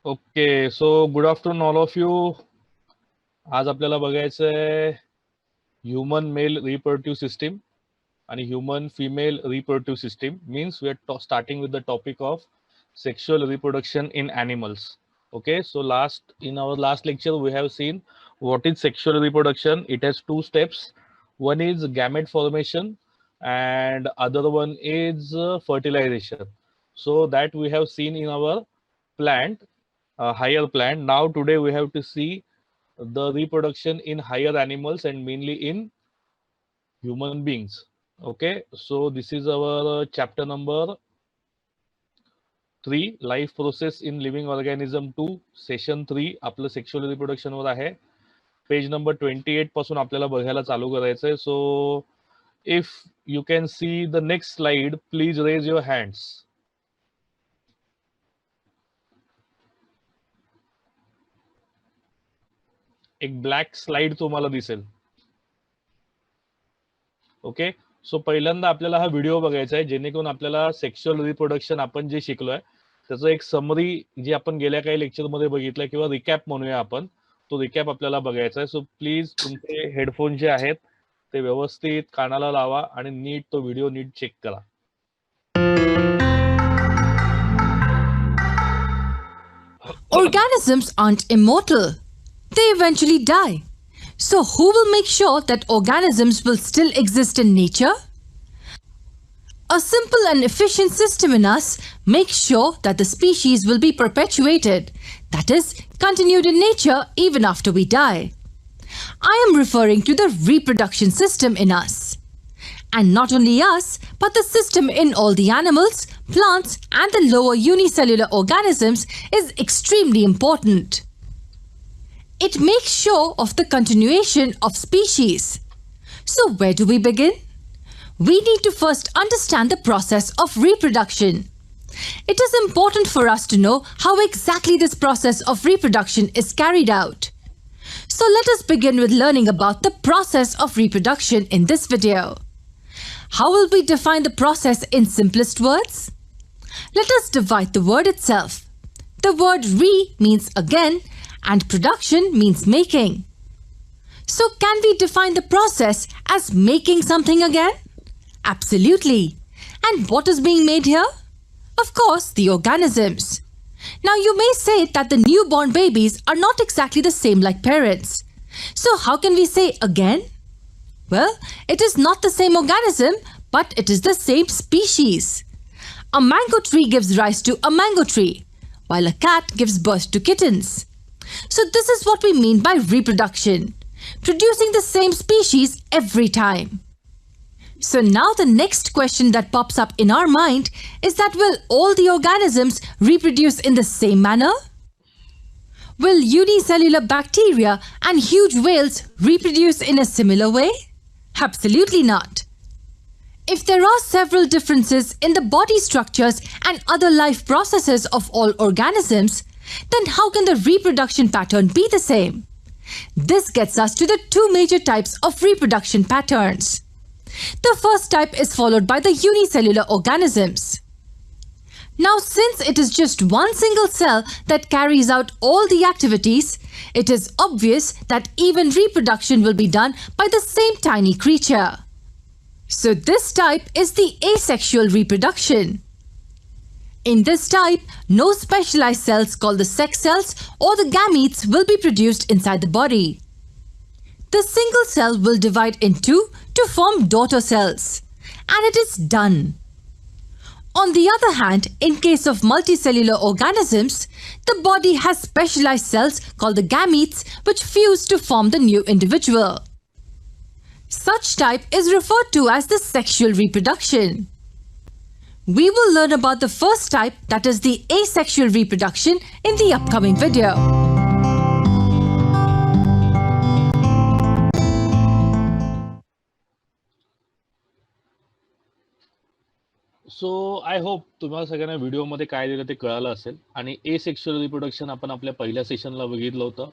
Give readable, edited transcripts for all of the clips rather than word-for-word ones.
Okay, so good afternoon all of you. आज आपल्याला बघायचं आहे ह्युमन मेल रिप्रोडक्टिव्ह सिस्टीम आणि human female reproductive system. Means we are starting with the topic of sexual reproduction in animals. Okay, so in our last lecture we have seen what is sexual reproduction. It has two steps. One is gamete formation and other one is fertilization. So that we have seen in our plant, higher plant. Now today we have to see the reproduction in higher animals and mainly in human beings. Okay, so this is our chapter number 3, life process in living organism 2, session 3 आपलं sexual reproduction वर आहे. Page number 28 पासून आपल्याला बघायला चालू करायचंय. So if you can see the next slide, please raise your hands. एक black slide तुम्हाला दिसेल. ओके, सो पहिल्यांदा आपल्याला हा व्हिडिओ बघायचा आहे जेणेकरून आपल्याला सेक्शुअल रिप्रोडक्शन आपण जे शिकलोय त्याचं एक समरी जी आपण गेल्या काही लेक्चर मध्ये बघितलं किंवा रिकॅप म्हणूया आपण, तो रिकॅप आपल्याला बघायचा आहे. सो प्लीज तुमचे हेडफोन जे आहेत ते व्यवस्थित कानाला लावा आणि नीट तो व्हिडिओ नीट चेक करा. Organisms aren't immortal. They eventually die. So who will make sure that organisms will still exist in nature? A simple and efficient system in us makes sure that the species will be perpetuated, that is, continued in nature even after we die. I am referring to the reproduction system in us. And not only us, but the system in all the animals, plants, and the lower unicellular organisms is extremely important. It makes sure of the continuation of species. So where do we begin? We need to first understand the process of reproduction. It is important for us to know how exactly this process of reproduction is carried out. So let us begin with learning about the process of reproduction in this video. How will we define the process in simplest words? Let us divide the word itself. The word re means again and production means making. So can we define the process as making something again? Absolutely. And what is being made here? Of course, the organisms. Now you may say that the newborn babies are not exactly the same like parents. So how can we say again? Well, it is not the same organism, but it is the same species. A mango tree gives rise to a mango tree, while a cat gives birth to kittens. So this is what we mean by reproduction, producing the same species every time. So now the next question that pops up in our mind is that will all the organisms reproduce in the same manner? Will unicellular bacteria and huge whales reproduce in a similar way? Absolutely not. If there are several differences in the body structures and other life processes of all organisms, then how can the reproduction pattern be the same? This gets us to the two major types of reproduction patterns. The first type is followed by the unicellular organisms. Now, since it is just one single cell that carries out all the activities, it is obvious that even reproduction will be done by the same tiny creature. So this type is the asexual reproduction. In this type, no specialized cells called the sex cells or the gametes will be produced inside the body. The single cell will divide in two to form daughter cells, and it is done. On the other hand, in case of multicellular organisms, the body has specialized cells called the gametes which fuse to form the new individual. Such type is referred to as the sexual reproduction. We will learn about the first type, that is the asexual reproduction, in the upcoming video. So I hope तुम्हाला सगळ्यांना व्हिडिओमध्ये काय दिलं ते कळालं असेल. आणि asexual reproduction आपण आपल्या पहिल्या सेशनला बघितलं होतं.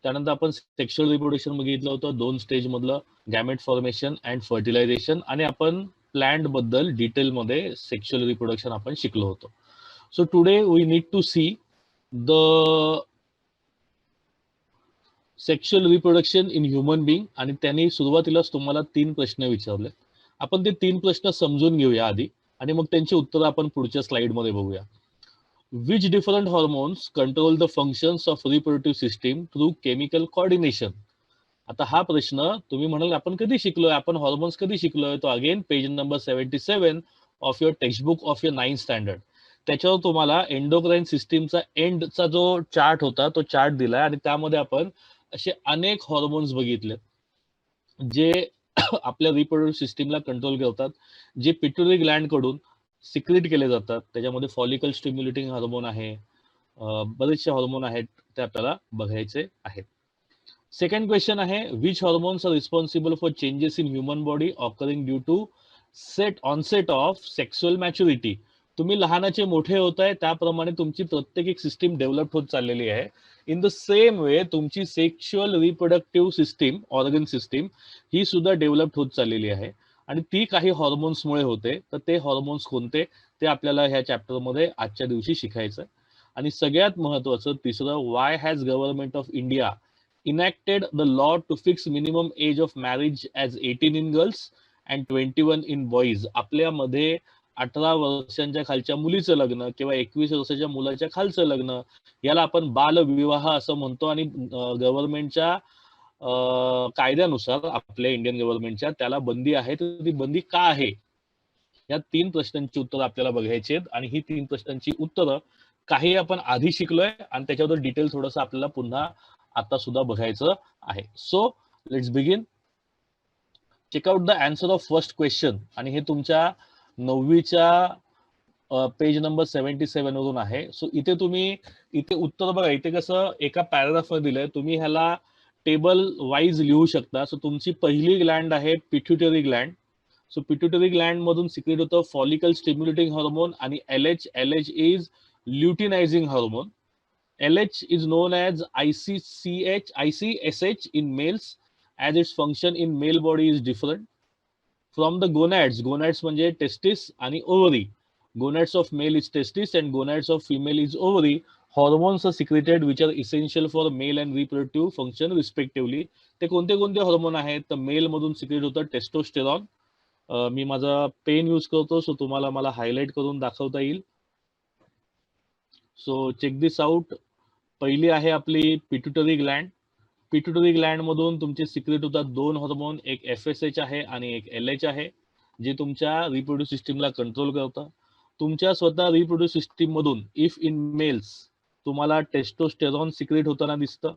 त्यानंतर आपण सेक्शुअल रिप्रोडक्शन बघितलं होतं 2 स्टेज मधलं, गॅमेट फॉर्मेशन अँड फर्टिलायझेशन. आणि आपण प्लांट बद्दल डिटेलमध्ये सेक्शुअल रिप्रोडक्शन आपण शिकलो होतो. So today we need to see the sexual reproduction in human being, आणि त्यांनी सुरुवातीलाच तुम्हाला 3 प्रश्न विचारले. आपण ते 3 प्रश्न समजून घेऊया आधी आणि मग त्यांची उत्तरं आपण पुढच्या स्लाइडमध्ये बघूया. Which different hormones control the functions of reproductive system through chemical coordination? आता हा प्रश्न तुम्ही म्हणाल आपण कधी शिकलोय, आपण हॉर्मोन्स कधी शिकलोय, तो again page number 77 of your textbook of your 9th standard. त्याच्यावर तुम्हाला एंडोक्राइन सिस्टीमचा एंडचा जो चार्ट होता तो चार्ट दिलाय आणि त्यामध्ये आपण असे अनेक हॉर्मोन्स बघितले जे आपल्या रिप्रोडक्टिव्ह सिस्टीमला कंट्रोल करतात, जे पिट्युटरी ग्लँड कडून सिक्रेट केले जातात. त्याच्यामध्ये फॉलिकल स्टिम्युलेटिंग हार्मोन आहे, बरेचसे हार्मोन आहेत, ते आपल्याला बघायचे आहेत. सेकंड क्वेश्चन आहे, which hormones are responsible for changes in human body occurring due to onset of sexual maturity? तुम्ही लहानाचे मोठे होत आहे त्याप्रमाणे तुमची प्रत्येक एक सिस्टीम डेव्हलप होत चाललेली आहे. इन द सेम वे तुमची sexual reproductive system, organ system ही सुद्धा डेव्हलप होत चाललेली आहे आणि ती काही हॉर्मोन्समुळे होते. तर ते हॉर्मोन्स कोणते ते आपल्याला ह्या चॅप्टरमध्ये आजच्या दिवशी शिकायचं. आणि सगळ्यात महत्वाचं तिसरं, Y has government of India enacted the law to fix minimum age of marriage as 18 in girls and 21 in boys? आपल्यामध्ये 18 वर्षांच्या खालच्या मुलीचं लग्न किंवा 21 वर्षाच्या मुलाच्या खालचं लग्न याला आपण बालविवाह असं म्हणतो आणि गव्हर्नमेंटच्या कायद्यानुसार आपल्या इंडियन गव्हर्नमेंटच्या त्याला बंदी आहे. तर ती बंदी का आहे या 3 प्रश्नांची उत्तरं आपल्याला बघायची आहेत आणि ही 3 प्रश्नांची उत्तरं काही आपण आधी शिकलोय आणि त्याच्यावर डिटेल थोडंसं आपल्याला पुन्हा आता सुद्धा बघायचं आहे. So let's begin. Check out the answer of first question, आणि हे तुमच्या 9वीच्या पेज नंबर 77 वरून आहे. सो इथे तुम्ही इथे उत्तर बघा, इथे कसं एका पॅराग्राफ मध्ये दिलंय, तुम्ही ह्याला टेबल वाईज लिहू शकता. सो तुमची पहिली ग्लँड आहे pituitary Gland. So pituitary Gland मधून सिक्रेट होतं फॉलिकल स्टिम्युलेटिंग हार्मोन आणि LH is luteinising hormone. LH is known as ICSH in males, as its function in male body is different from the gonads. Gonads म्हणजे testis आणि ovary. Gonads of male is testis and gonads of female is ovary. Hormones are secreted which are essential for male and reproductive function respectively. ते कोणते कोणते hormone आहेत तर mail मधून secret होतं testosterone. मी माझा पेन यूज करतो, सो तुम्हाला मला हायलाइट करून दाखवता येईल. So check this out. पहिली आहे आपली पिट्युटरी ग्लँड. पिट्युटरी ग्लँड मधून तुमचे सिक्रेट होतात 2 हार्मोन, एक FSH आहे आणि एक LH आहे, जे तुमच्या रिप्रोड्यूक्टिव्ह सिस्टीमला कंट्रोल करतं. तुमच्या स्वतः रिप्रोड्यूक्टिव्ह सिस्टीम मधून इफ इन मेल्स तुम्हाला टेस्टोस्टेरॉन सिक्रेट होताना दिसतं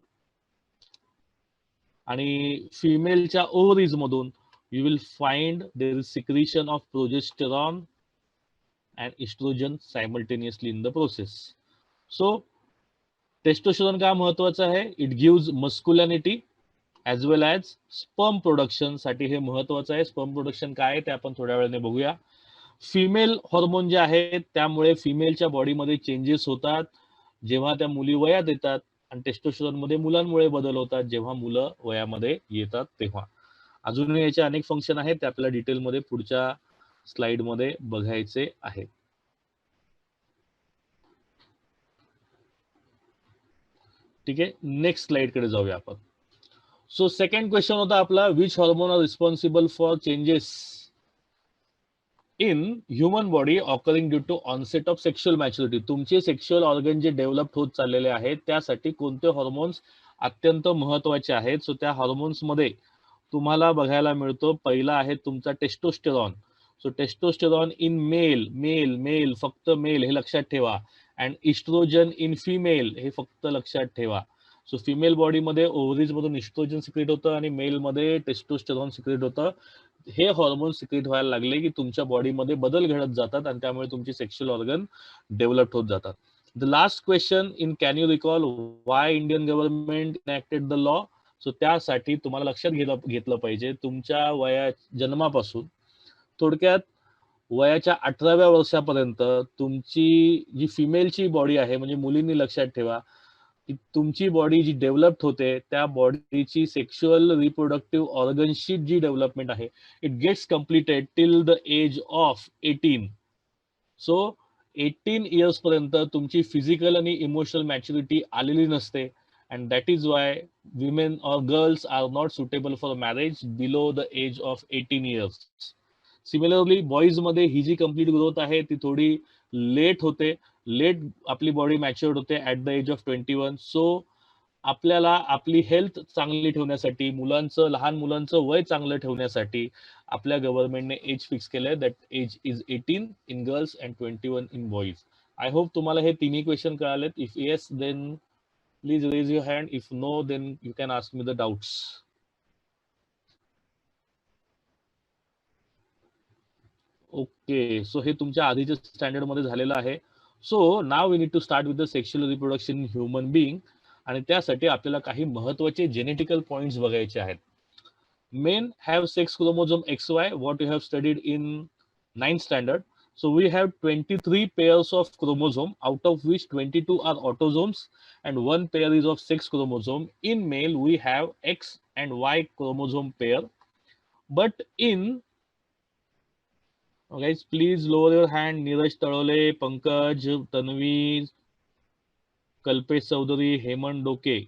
आणि फिमेलच्या ओव्हरीज मधून you will find there is secretion of progesterone and estrogen simultaneously in the process. So testosterone का महत्वाचं आहे? It gives masculinity as well as sperm production साठी हे महत्वाचं आहे. स्पर्म प्रोडक्शन काय आहे ते आपण थोड्या वेळाने बघूया. फिमेल हॉर्मोन जे आहेत त्यामुळे फिमेलच्या बॉडीमध्ये चेंजेस होतात जेव्हा त्या मुली वयात येतात, आणि टेस्टोस्टेरॉन मध्ये मुलांमुळे बदल होतात जेव्हा मुलं वयामध्ये येतात तेव्हा. अजून याचे अनेक फंक्शन आहेत ते आपल्याला डिटेलमध्ये पुढच्या स्लाइड मध्ये बघायचे आहेत. ठीक आहे, नेक्स्ट स्लाइड कडे जाऊया आपण. सो सेकंड क्वेश्चन होता आपला, which hormone are responsible for changes in human body occurring due to onset of sexual maturity? तुमचे सेक्शुअल ऑर्गन जे डेव्हलप होत चाललेले आहेत त्यासाठी कोणते हॉर्मोन्स अत्यंत महत्वाचे आहेत? सो त्या हॉर्मोन्स मध्ये तुम्हाला बघायला मिळतो, पहिला आहे तुमचा testosterone. So testosterone in male, male male फक्त मेल हे लक्षात ठेवा, अँड इस्ट्रोजन इन फिमेल हे फक्त लक्षात ठेवा. सो फिमेल बॉडीमध्ये ओव्हरीज मधून इस्ट्रोजन सिक्रेट होतं आणि मेल मध्ये टेस्टोस्टेरॉन सिक्रेट होतं. हे हॉर्मोन सिक्रेट व्हायला लागले की तुमच्या बॉडीमध्ये बदल घडत जातात आणि त्यामुळे तुमचे सेक्शुअल ऑर्गन डेव्हलप होत जातात. The last question in can you recall Y Indian government enacted the law? So त्यासाठी तुम्हाला लक्षात घेतलं पाहिजे तुमच्या जन्मापासून थोडक्यात वयाच्या 18व्या वर्षापर्यंत तुमची जी फिमेलची बॉडी आहे, म्हणजे मुलींनी लक्षात ठेवा की तुमची बॉडी जी डेव्हलप होते त्या बॉडीची सेक्शुअल रिप्रोडक्टिव्ह ऑर्गनशी जी डेव्हलपमेंट आहे it gets completed till the age of 18. So 18 years पर्यंत तुमची फिजिकल आणि इमोशनल मॅच्युरिटी आलेली नसते, and that is why women or girls are not suitable for marriage below the age of 18 years. Similarly boys मध्ये ही जी complete growth आहे ती थोडी लेट होते, लेट आपली बॉडी मॅच्युअर्ड होते at the age of 21. So आपल्याला आपली हेल्थ चांगली ठेवण्यासाठी, लहान मुलांचं वय चांगलं ठेवण्यासाठी आपल्या गव्हर्नमेंटने एज फिक्स केलंय, that age is 18 in girls and 21 in boys. I hope तुम्हाला हे तिन्ही क्वेश्चन कळालेत. If yes then please raise your hand, if no then you can ask me the doubts. Okay, so हे तुमच्या आधीच्या standard मध्ये झालेलं आहे. So now we need to start with the sexual reproduction in human being, आणि त्यासाठी आपल्याला काही महत्वाचे जेनेटिकल पॉइंट्स बघायचे आहेत. Men have sex chromosome XY, what you have studied in 9th standard. So we have 23 pairs of chromosome, out of which 22 are autosomes and one pair is of sex chromosome. In male, we have X and Y chromosome pair. But in, guys, please lower your hand. Neeraj Talole, Pankaj, Tanvi, Kalpesh Chaudhary, Hemant Doke.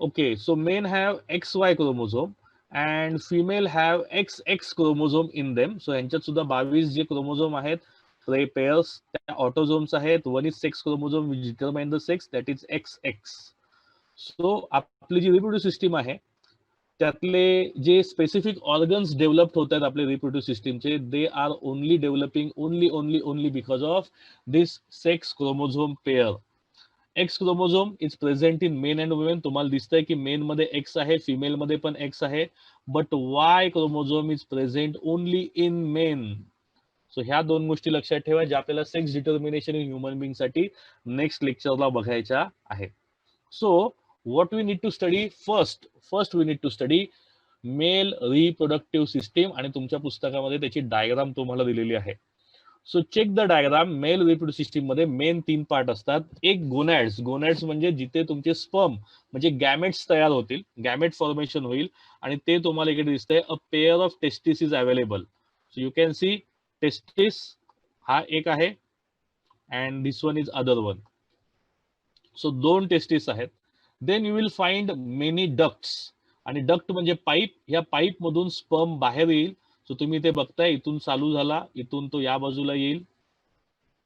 Okay, so men have XY chromosome and female have XX chromosome in them. So यांच्यात सुद्धा 22 जे chromosome आहेत pairs त्या autosomes आहेत. One is sex chromosome which determine the sex, that is XX. So आपली जी रिप्रोड्यूटिव्ह system आहे त्यातले जे स्पेसिफिक ऑर्गन्स डेव्हलप होत आहेत आपले रिप्रोड्यूटिव्ह सिस्टीमचे, they are only developing only because of this sex chromosome pair. X chromosome is present in men and women. तुम्हाला दिसतंय की मेन मध्ये एक्स आहे, फिमेल मध्ये पण एक्स आहे, but Y chromosome is present only in men. So ह्या दोन गोष्टी लक्षात ठेवा ज्या आपल्याला sex determination in human being साठी नेक्स्ट लेक्चरला बघायच्या आहे. So what we need to study first we need to study male reproductive system, आणि तुमच्या पुस्तकामध्ये त्याची डायग्राम तुम्हाला दिलेली आहे. So check the diagram. Male reproductive system मध्ये मेन 3 पार्ट असतात. एक गोनॅड्स. गोनॅड्स म्हणजे जिथे तुमचे स्पर्म म्हणजे गॅमेट्स तयार होतील, गॅमेट फॉर्मेशन होईल, आणि ते तुम्हाला इकडे दिसतंय. A pair of testis is available. So you can see testis हा एक आहे and this one is other one. So 2 testis आहेत. Then you will find many ducts, आणि डक्ट म्हणजे पाईप. या पाईप मधून स्पर्म बाहेर येईल. सो तुम्ही ते बघताय, इथून चालू झाला, इथून तो या बाजूला येईल,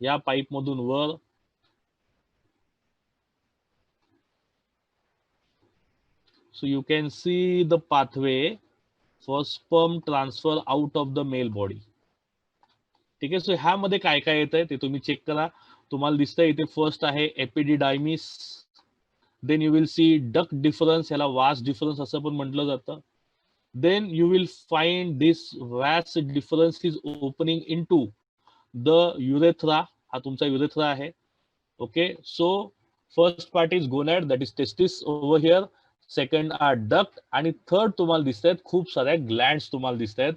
या पाईप मधून वर. So you can see the pathway for sperm transfer out of the male body. ठीक आहे. सो ह्यामध्ये काय काय येत आहे ते तुम्ही चेक करा. तुम्हाला दिसतंय इथे फर्स्ट आहे epididymis. Then you will see duct deferens, ह्याला वास डिफरन्स असं पण म्हटलं जातं. Then you will find this vas difference is opening into the urethra. हा तुमचा urethra आहे. Okay, so first part is gonad, that is testis over here. Second are duct, आणि third तुम्हाला दिसतात खूप साऱ्या glands तुम्हाला दिसतात.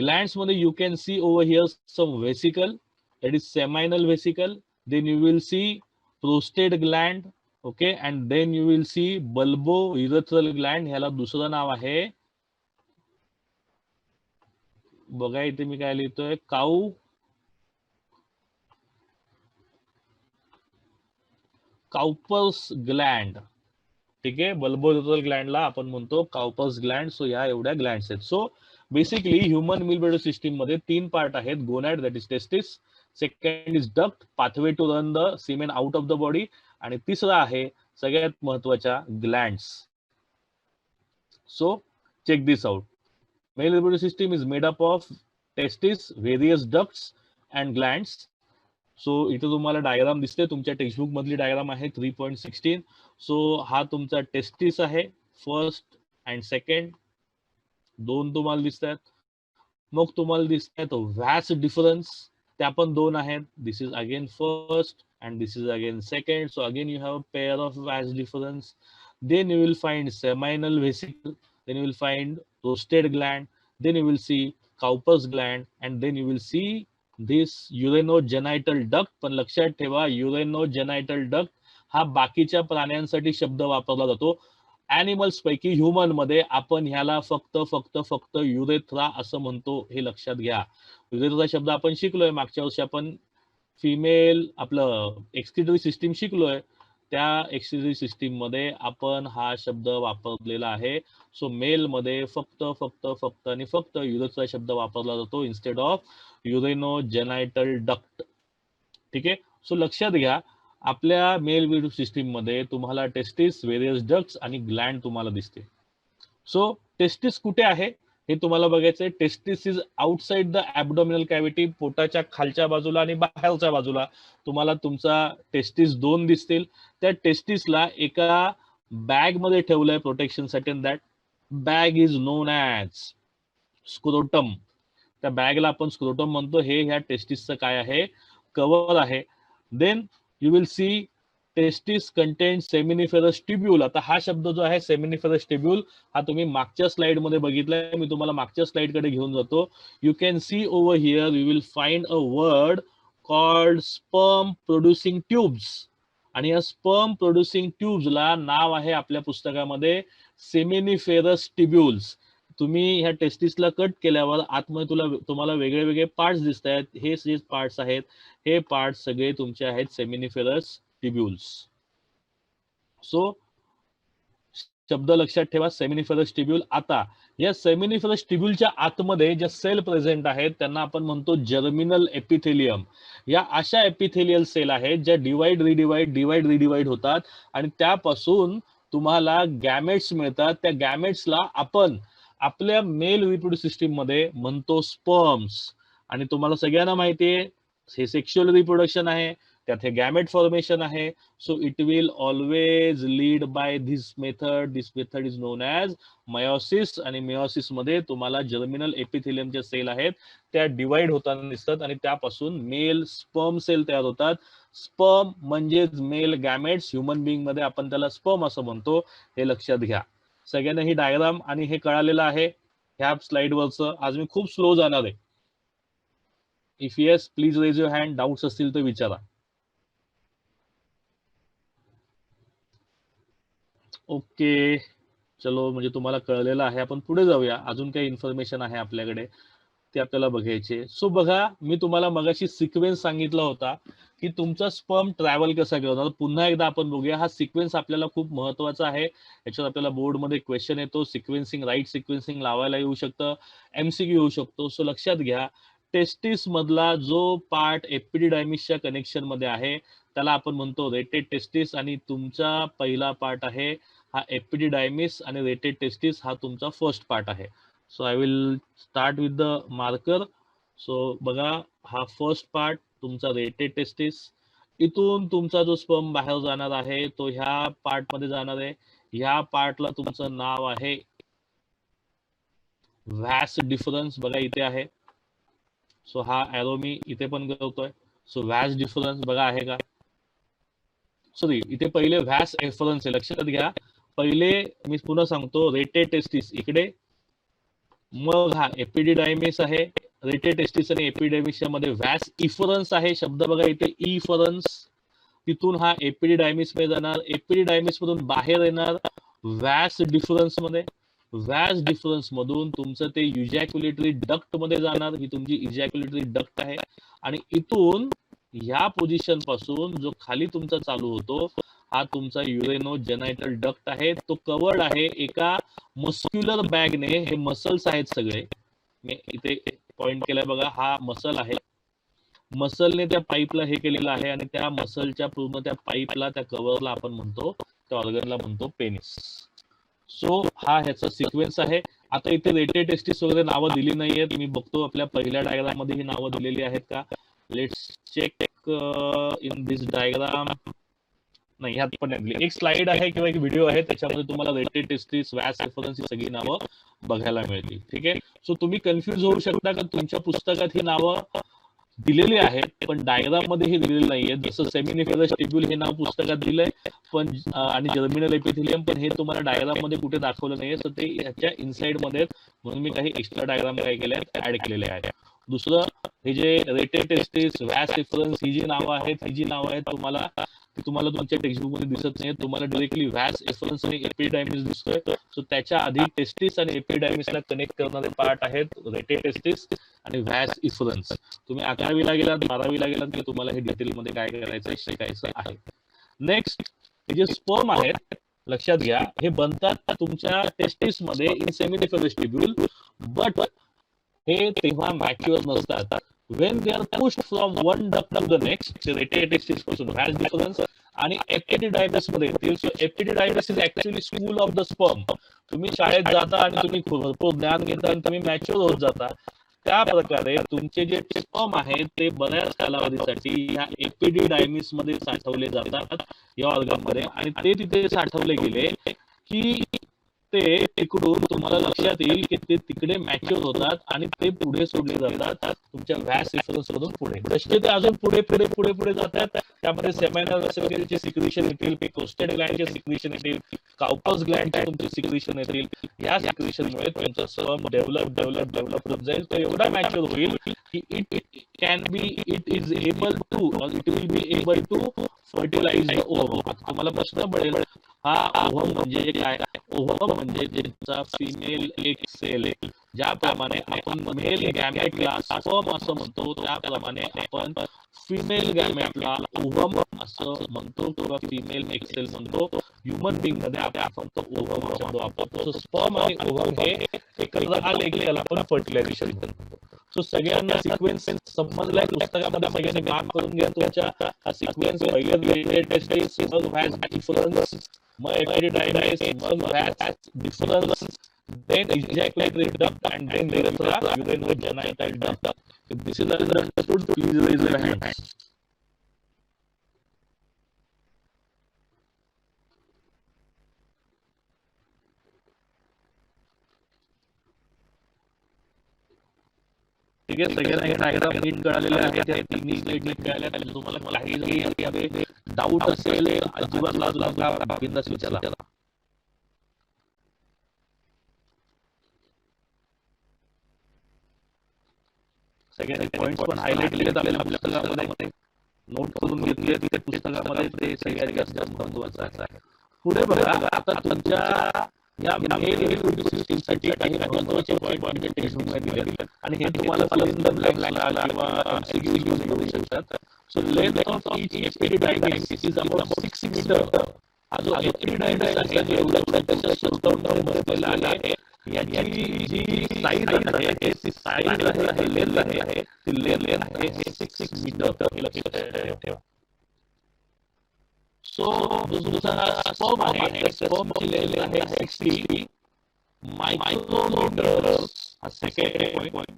Glands मध्ये you can see over here some vesicle, that is seminal vesicle. Then you will see prostate gland. Okay, and then you will see bulbourethral gland. ह्याला दुसरं नाव आहे, बघा इथे मी काय लिहितोय, काउपर्स ग्लँड. ठीक आहे, बल्बोरेथ्रल ग्लँडला आपण म्हणतो काउपर्स ग्लँड. सो ह्या एवढ्या ग्लँड्स आहेत. So basically human male system मध्ये 3 पार्ट आहेत. Gonad, that is testis. Second is duct, pathway to run the semen out of the body. आणि तिसरा आहे सगळ्यात महत्वाच्या glands. So check this out. Male reproductive system is made up of testis, various ducts and glands. So इथे तुम्हाला diagram दिसते, तुमच्या textbook मधली डायग्राम आहे 3.16. सो हा तुमचा टेस्टिस आहे, फर्स्ट अँड सेकंड 2 तुम्हाला दिसतात. मग तुम्हाला दिसतात व्हॅस डिफरन्स, त्या पण 2 आहेत. This is again first and this is again second. So again you have a pair of vas deferens. Then you will find seminal vesicle. Then you will find prostate gland. Then you will see Cowper's gland, and then you will see this urinogenital duct. पण लक्षात ठेवा urinogenital duct हा बाकीच्या प्राण्यांसाठी शब्द वापरला जातो. Animals पैकी ह्युमन मध्ये आपण ह्याला फक्त युरेथ्रा असं म्हणतो, हे लक्षात घ्या. युरेथ्रा शब्द आपण शिकलोय मागच्या वर्षी, आपण फिमेल आपलं एक्सक्रिटरी सिस्टीम शिकलोय. त्या एक्सक्रिटरी सिस्टीम मध्ये आपण हा शब्द वापरलेला आहे. सो मेल मध्ये फक्त आणि फक्त युरेथ्रा शब्द वापरला जातो इन्स्टेड ऑफ युरेनोजेनायटल डक्ट. ठीक आहे. सो लक्षात घ्या, आपल्या मेल रिप्रोडक्टिव्ह सिस्टीम मध्ये तुम्हाला टेस्टिस, व्हेरियस डक्ट्स आणि ग्लँड तुम्हाला दिसते. सो टेस्टिस कुठे आहे हे तुम्हाला बघायचंय. Testis is outside the abdominal cavity, पोटाच्या खालच्या बाजूला आणि बाहेरच्या बाजूला तुम्हाला तुमचा टेस्टिस 2 दिसतील. त्या टेस्टिसला एका बॅग मध्ये ठेवलंय प्रोटेक्शनसाठी, that bag is known as scrotum. त्या बॅगला आपण स्क्रोटम म्हणतो. हे ह्या टेस्टिसचं काय आहे, कव्हर आहे. Then you will see testis contain seminiferous tubule. आता हा शब्द जो आहे सेमिनिफेरस ट्युब्यूल, हा तुम्ही मागच्या स्लाइड मध्ये बघितलाय. मी तुम्हाला मागच्या स्लाइड कडे घेऊन जातो. You can see over here, you will find a word called sperm producing tubes. आणि या स्पर्म प्रोड्युसिंग ट्यूब्सला नाव आहे आपल्या पुस्तकामध्ये सेमिनिफेरस ट्युब्यूल्स. तुम्ही ह्या टेस्टिसला कट केल्यावर आतमध्ये तुम्हाला वेगळे वेगळे पार्ट्स दिसत आहेत. हे जे पार्ट्स आहेत, हे पार्ट्स सगळे तुमचे आहेत सेमिनिफेरस ट्युब्यूल्स. सो शब्द लक्षात ठेवा, सेमिनिफेरस ट्युब्यूल. आता या सेमिनिफेरस ट्युब्यूलच्या आतमध्ये ज्या सेल प्रेझेंट आहेत त्यांना आपण म्हणतो जर्मिनल एपिथेलियम. या अशा एपिथेलियल सेल आहेत ज्या डिवाइड रिडिवाइड होतात आणि त्यापासून तुम्हाला गॅमेट्स मिळतात. त्या गॅमेट्सला आपण आपल्या मेल रिप्रोडक्टिव्ह सिस्टीम मध्ये म्हणतो स्पर्म्स. आणि तुम्हाला सगळ्यांना माहिती आहे हे सेक्शुअल रिप्रोडक्शन आहे, त्यात हे गॅमेट फॉर्मेशन आहे. So it will always lead by this method. This method is known as meiosis. आणि मेयोसिस मध्ये तुम्हाला जर्मिनल एपिथेलियमच्या सेल आहेत त्या डिवाइड होताना दिसतात आणि त्यापासून मेल स्पर्म सेल तयार होतात. स्पर्म म्हणजेच मेल गॅमेट्स. ह्युमन बिंग मध्ये आपण त्याला स्पर्म असं म्हणतो, हे लक्षात घ्या. सगळ्यांना ही डायग्राम आणि हे कळालेलं आहे ह्या स्लाइडवरचं. आज मी खूप स्लो जाणार आहे. If yes please raise your hand. Doubts असतील तर विचारा. ओके, चलो, म्हणजे तुम्हाला कळलेलं आहे. आपण पुढे जाऊया. अजून काही इन्फॉर्मेशन आहे आपल्याकडे, ते आपल्याला बघायचे. सो बघा, मी तुम्हाला मगाशी सिक्वेन्स सांगितला होता की तुमचा स्पर्म ट्रॅव्हल कसा करणार. पुन्हा एकदा आपण बघूया. हा सिक्वेन्स आपल्याला खूप महत्वाचा आहे. याच्यावर आपल्याला बोर्डमध्ये क्वेश्चन येतो. सिक्वेन्सिंग, राईट सिक्वेन्सिंग लावायला येऊ शकतं, एमसीक्यू येऊ शकतो. सो लक्षात घ्या, टेस्टिस मधला जो पार्ट एपिडिडायमिसच्या कनेक्शन मध्ये आहे त्याला आपण म्हणतो रेटेड टेस्टिस. आणि तुमचा पहिला पार्ट आहे हा एपिडिडायमिस आणि रेटेड टेस्टिस हा तुमचा फर्स्ट पार्ट आहे. So I will start with the marker. So बघा, हा फर्स्ट पार्ट तुमचा रेटेड टेस्टिस. इथून तुमचा जो स्पर्म बाहेर जाणार आहे तो ह्या पार्ट मध्ये जाणार आहे. ह्या पार्टला तुमचं नाव आहे व्हॅस डिफरन्स. बघा इथे आहे. सो हा एरो मी इथे पण करतोय. सो व्हॅस डिफरन्स बघा आहे का. सॉरी, इथे पहिले व्हॅस एफरन्स आहे, लक्षात घ्या. पहिले मी पुन्हा सांगतो, रेटेड टेस्टिस इकडे, मग हा एपिडिडायमिस आहे. रेटेड टेस्टिस आणि एपिडायमिसच्या मध्ये व्हॅस इफरन्स आहे. शब्द बघा इथे इफरन्स. तिथून हा एपिडिडायमिस मध्ये जाणार. एपिडिडायमिस मधून बाहेर येणार व्हॅस डिफरन्स मध्ये. व्हॅस डिफरन्स मधून तुमचं ते इजॅक्युलेटरी डक्ट मध्ये जाणार. ही तुमची इजॅक्युलेटरी डक्ट आहे. आणि इथून ह्या पोझिशन पासून जो खाली तुमचा चालू होतो हा तुमचा युरेनोजेनायटल डक्ट आहे. तो कवर्ड आहे एका मस्क्युलर बॅगने. हे मसल्स आहेत सगळे. मी इथे पॉइंट केलाय बघा, हा मसल आहे. मसलने त्या पाईपला हे केलेलं आहे आणि त्या मसलच्या पूर्ण त्या पाईपला, त्या कव्हरला आपण म्हणतो, त्या ऑर्गनला म्हणतो पेनिस. सो हा ह्याचा सिक्वेन्स आहे. आता इथे रेटेड टेस्टिस वगैरे नावं दिली नाहीयेत. मी बघतो आपल्या पहिल्या डायग्राम मध्ये ही नावं दिलेली आहेत का. Let's check in this diagram. नाही, ह्यात पण नाही. एक स्लाइड आहे किंवा एक व्हिडिओ आहे त्याच्यामध्ये तुम्हाला रेटेड टेस्टिस, व्हॅस रेफरन्स ही सगळी नावं बघायला मिळतील. ठीक आहे. सो तुम्ही कन्फ्युज होऊ शकता का तुमच्या पुस्तकात ही नावं दिलेली आहेत पण डायग्राम मध्ये हे दिलेली नाहीये. जसं सेमिनिफेरस ट्युब्यूल हे नाव पुस्तकात दिलंय पण आणि जर्मिनल एपिथेलियम, पण हे तुम्हाला डायग्राम मध्ये कुठे दाखवलं नाहीये. तर ते ह्याच्या इनसाइड मध्ये म्हणून मी काही एक्स्ट्रा डायग्राम काय केले आहेत, ऍड केलेले आहेत. दुसरं, हे जे रेटेड टेस्टिस, व्हॅस रेफरन्स ही जी नावं आहेत तुम्हाला ते तुम्हाला तुमच्या टेक्स्टबुक मध्ये दिसत नाही, तुम्हाला डायरेक्टली व्हॅस एफरन्स आणि एपिडायमिस दिसतोय. सो त्याच्या आधी टेस्टिस आणि एपिडायमिसला कनेक्ट करणारे पार्ट आहेत रेटे टेस्टिस आणि व्हॅस इफरन्स. तुम्ही 11वीला गेलात 12वीला गेलात की तुम्हाला हे डिटेलमध्ये काय करायचं शिकायचं आहे. नेक्स्ट हे जे स्पर्म आहेत लक्षात घ्या, हे बनतात तुमच्या टेस्टिस मध्ये इन सेमिनिफेरस्टिब्यूल, बट हे तेव्हा मॅच्युअर नसतात. when they are pushed from one duct to the next, ते रेटेटेस्टिस पासून व्हॅस डिफरन्स आणि एपिडिडायमिस मध्ये येतील. So epididymis is actually school of the sperm. तुम्ही शाळेत जाता आणि तुम्ही भरपूर ज्ञान घेता आणि तुम्ही मॅच्युअर होत जाता. त्या प्रकारे तुमचे जे स्पर्म आहेत ते बऱ्याच कालावधीसाठी ह्या एपिडिडायमिस मध्ये साठवले जातात या ऑर्गनमध्ये, आणि ते तिथे साठवले गेले की ते तिकडून तुम्हाला लक्षात येईल की ते तिकडे मॅच्युअर होतात आणि ते पुढे सोडले जातात तुमच्या व्हॅस एफरन्स मधून पुढे. जसे ते अजून पुढे पुढे पुढे पुढे जातात त्यामध्ये सेमिनल वेसिकलचे सिक्रेशन येतील, प्रोस्टेट ग्लँडचे सिक्रेशन येतील, काउपस ग्लँडचे तुमचे सिक्रेशन येतील. या सिक्रेशनमुळे तुमचा स्पर्म डेव्हलप होत जाईल. तो एवढा मॅच्युअर होईल की it is able to it will be able to fertilise the ovum. तुम्हाला प्रश्न पडेल हा ओव्हम म्हणजे काय? ओव्हम म्हणजे ज्याचा फिमेल एक सेल, ज्याप्रमाणे आपण मेल गॅमेटला स्पर्म असं म्हणतो त्याप्रमाणे आपण फिमेल गॅमेटला ओव्हम असं म्हणतो किंवा फिमेल एक्सेल म्हणतो. ह्युमन बिंग मध्ये आपण फक्त ओव्हम शब्द वापरतो. स्पर्म आणि ओव्हम हे एकत्र आले की त्याला आपण फर्टिलायझेशन म्हणतो. सो सगळ्यांना सिक्वेन्स समजलाय पुस्तकामध्ये, सगळ्यांनी मार्क करून घ्या तुमच्या हा सिक्वेन्स. पहिले टेस्टिस, मग व्हॅस डिफरन्स, मग एपिडिडायमिस, मग व्हॅस difference, then ejaculatory duct, and then urethra, urinogenital duct. If this is understood, please raise your hands. ठीक आहे, सगळ्यांना हे डायग्राम नीट कळालेले आहे, त्या तिन्ही स्लाइड नीट कळाल्या. तुम्हाला काही जरी यामध्ये डाऊट असेल अजिबात लाजू नका, बिनधास्त विचारा. सगळ्यांनी पॉइंट्स पण हायलाइट केलेत आपल्या पुस्तकामध्ये, नोट करून घेतले तिथे पुस्तकामध्ये, ते सगळ्यात जास्त महत्वाचं आहे. पुढे बघा, आता तुमच्या या मेल रिप्रोडक्टिव्ह सिस्टीम साठी काही महत्वाचे पॉइंट टेक्स्टबुक मध्ये दिले आणि हे तुम्हाला फिल इन द ब्लँक्सला किंवा एमसीक्यूज मध्ये येऊ शकतात. So length of each epididymis is about 6 meter. हा जो एपिडिडायमिस आहे जो एवढा त्याच्या सर्कल मध्ये बसलेला आहे, याची जी साइज आहे ती साइज आहे लेंथ आहे ती लेंथ आहे 6 मीटर. हे लक्षात ठेवा. सो जो तुमचा स्पर्म आहे त्या स्पर्मची लेंथ आहे 60 मायक्रोमीटर्स. हा सेकंड पॉइंट.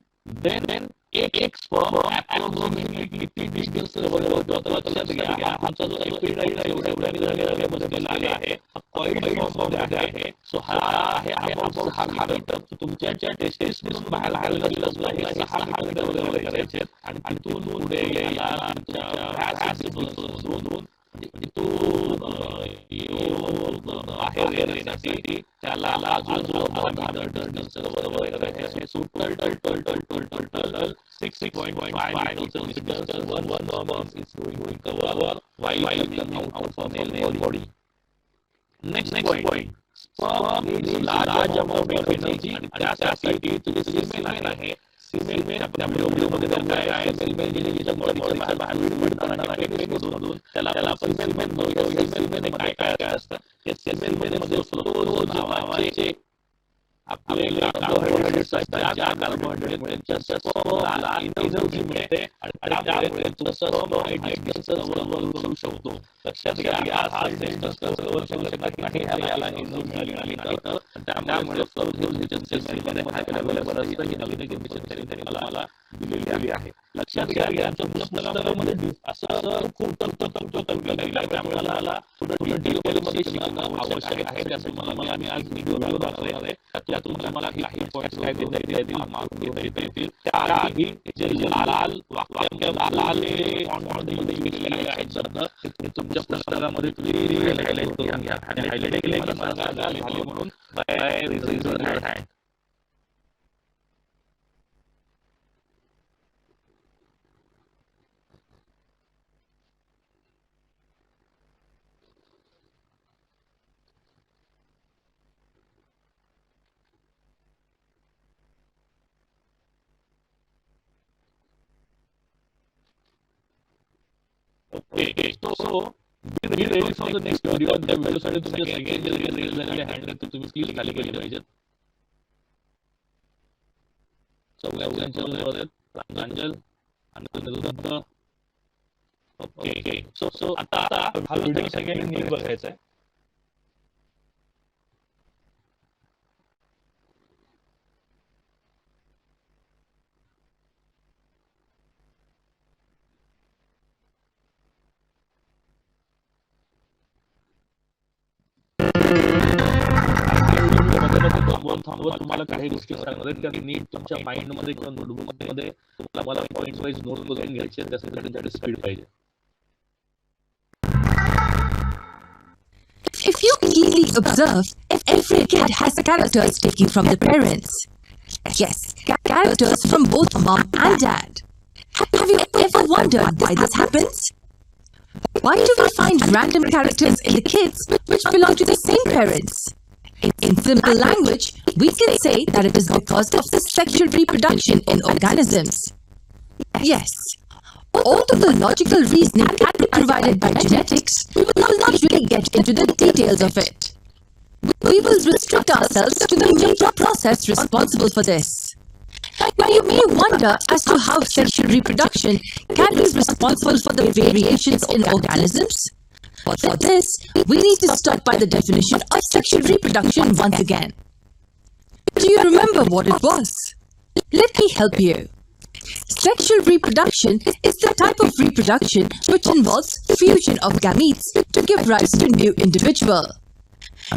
देन एक स्पर्म अप्रॉक्सिमेटली किती डिस्टन्स कव्हर करतो लक्षात घ्या. आमचा जो एपिडायमिस एवढ्या निरनिराळ्या मध्ये आहे, कॉइल फॉर्म मध्ये आहे. सो हा आहे अबाउट 6 मीटर. तुमच्या टेस्टिस मधून बाहेर आलेला असला हे 6 मीटर वगैरे करायचे आणि तिथून पुढे या तुमच्या व्हॅस मधून तो बाहेर येण्यासाठी त्याला अजून 10 मीटर डिस्टन्स कव्हर करायचे. So total 6.5 metres one sperm is going to cover while coming out from male body. Next point, sperm needs large amount of energy आणि त्यासाठी जे सीमेन आहे, सीमेन आपल्या व्हिडिओमध्ये काय आहे, सीमेन जे बॉडीच्या बाहेर विडघळणार आहे पेनिसमधून, त्याला आपण सीमेन म्हणतो. या सीमेन मध्ये काय असतं, या सीमेन मध्ये फ्लोरोज नावाचे आपले कार्बोहायड्रेट्स असतात, ज्या कार्बोहायड्रेटच्या स्पर्मला एनर्जी मिळते आणि त्यामुळे तो स्पर्म डिस्टन्स कव्हर करू शकतो. लक्षात घ्या, हा डिस्टन्स कव्हर करू शकत नाही याला एनर्जी मिळाली नाही तर त्यामुळे फ्लोरोज मध्ये अवेलेबल असतं. ही नवीन इन्फॉर्मेशन त्यांनी मला दिलेली आहे. लक्षात घ्या, यांच्या पुस्तकामध्ये असं खूप तंत्र त्यामुळे मला थोडं डिटेलमध्ये शिकणं आवश्यक आहे. त्यासाठी मला मी आज व्हिडिओ दाखवणार आहे. त्यातून तुम्हाला काही पॉइंट्स काय देता येतील, मार्क देता येतील. त्याआधी जे लाल वाक्य लाल फॉन्टमध्ये लिहिलेले आहेत शब्द ते तुमच्या पुस्तकामध्ये क्लिअरली हायलाइट करून घ्या. हायलाइट केले की मला झाले म्हणून by raise your hand. Okay so be ready for the next video. त्या व्हिडिओसाठी तुमचे सेकंड जे रेज झालेले हँड आहेत ते तुम्ही प्लीज खाली केले पाहिजेत. चौघांच्या प्रांजल आणि निरुद्ध. ओके सो आता हा व्हिडिओ सगळ्यांनी नीट बघायचा आहे. थांबवत तुम्हाला काही गोष्टी सांगणार आहेत, त्या नीट तुमच्या माइंड मध्ये किंवा नोटबुक मध्ये तुम्हाला पॉइंट वाईज नोट करून घ्यायचे. त्यासाठी तुमच्याकडे स्पीड पाहिजे. If you keenly observe, every kid has characters taken from the parents. Yes, characters from both mom and dad. Have you ever wondered why this happens? Why do we find random characters in the kids which belong to the same parents? In simple language, we can say that it is because of the sexual reproduction in organisms. Yes, although the logical reasoning can be provided by genetics, we will not really get into the details of it. We will restrict ourselves to the major process responsible for this. Now you may wonder as to how sexual reproduction can be responsible for the variations in organisms. For this, we need to start by the definition of sexual reproduction once again. Do you remember what it was? Let me help you. Sexual reproduction is the type of reproduction which involves fusion of gametes to give rise to new individual.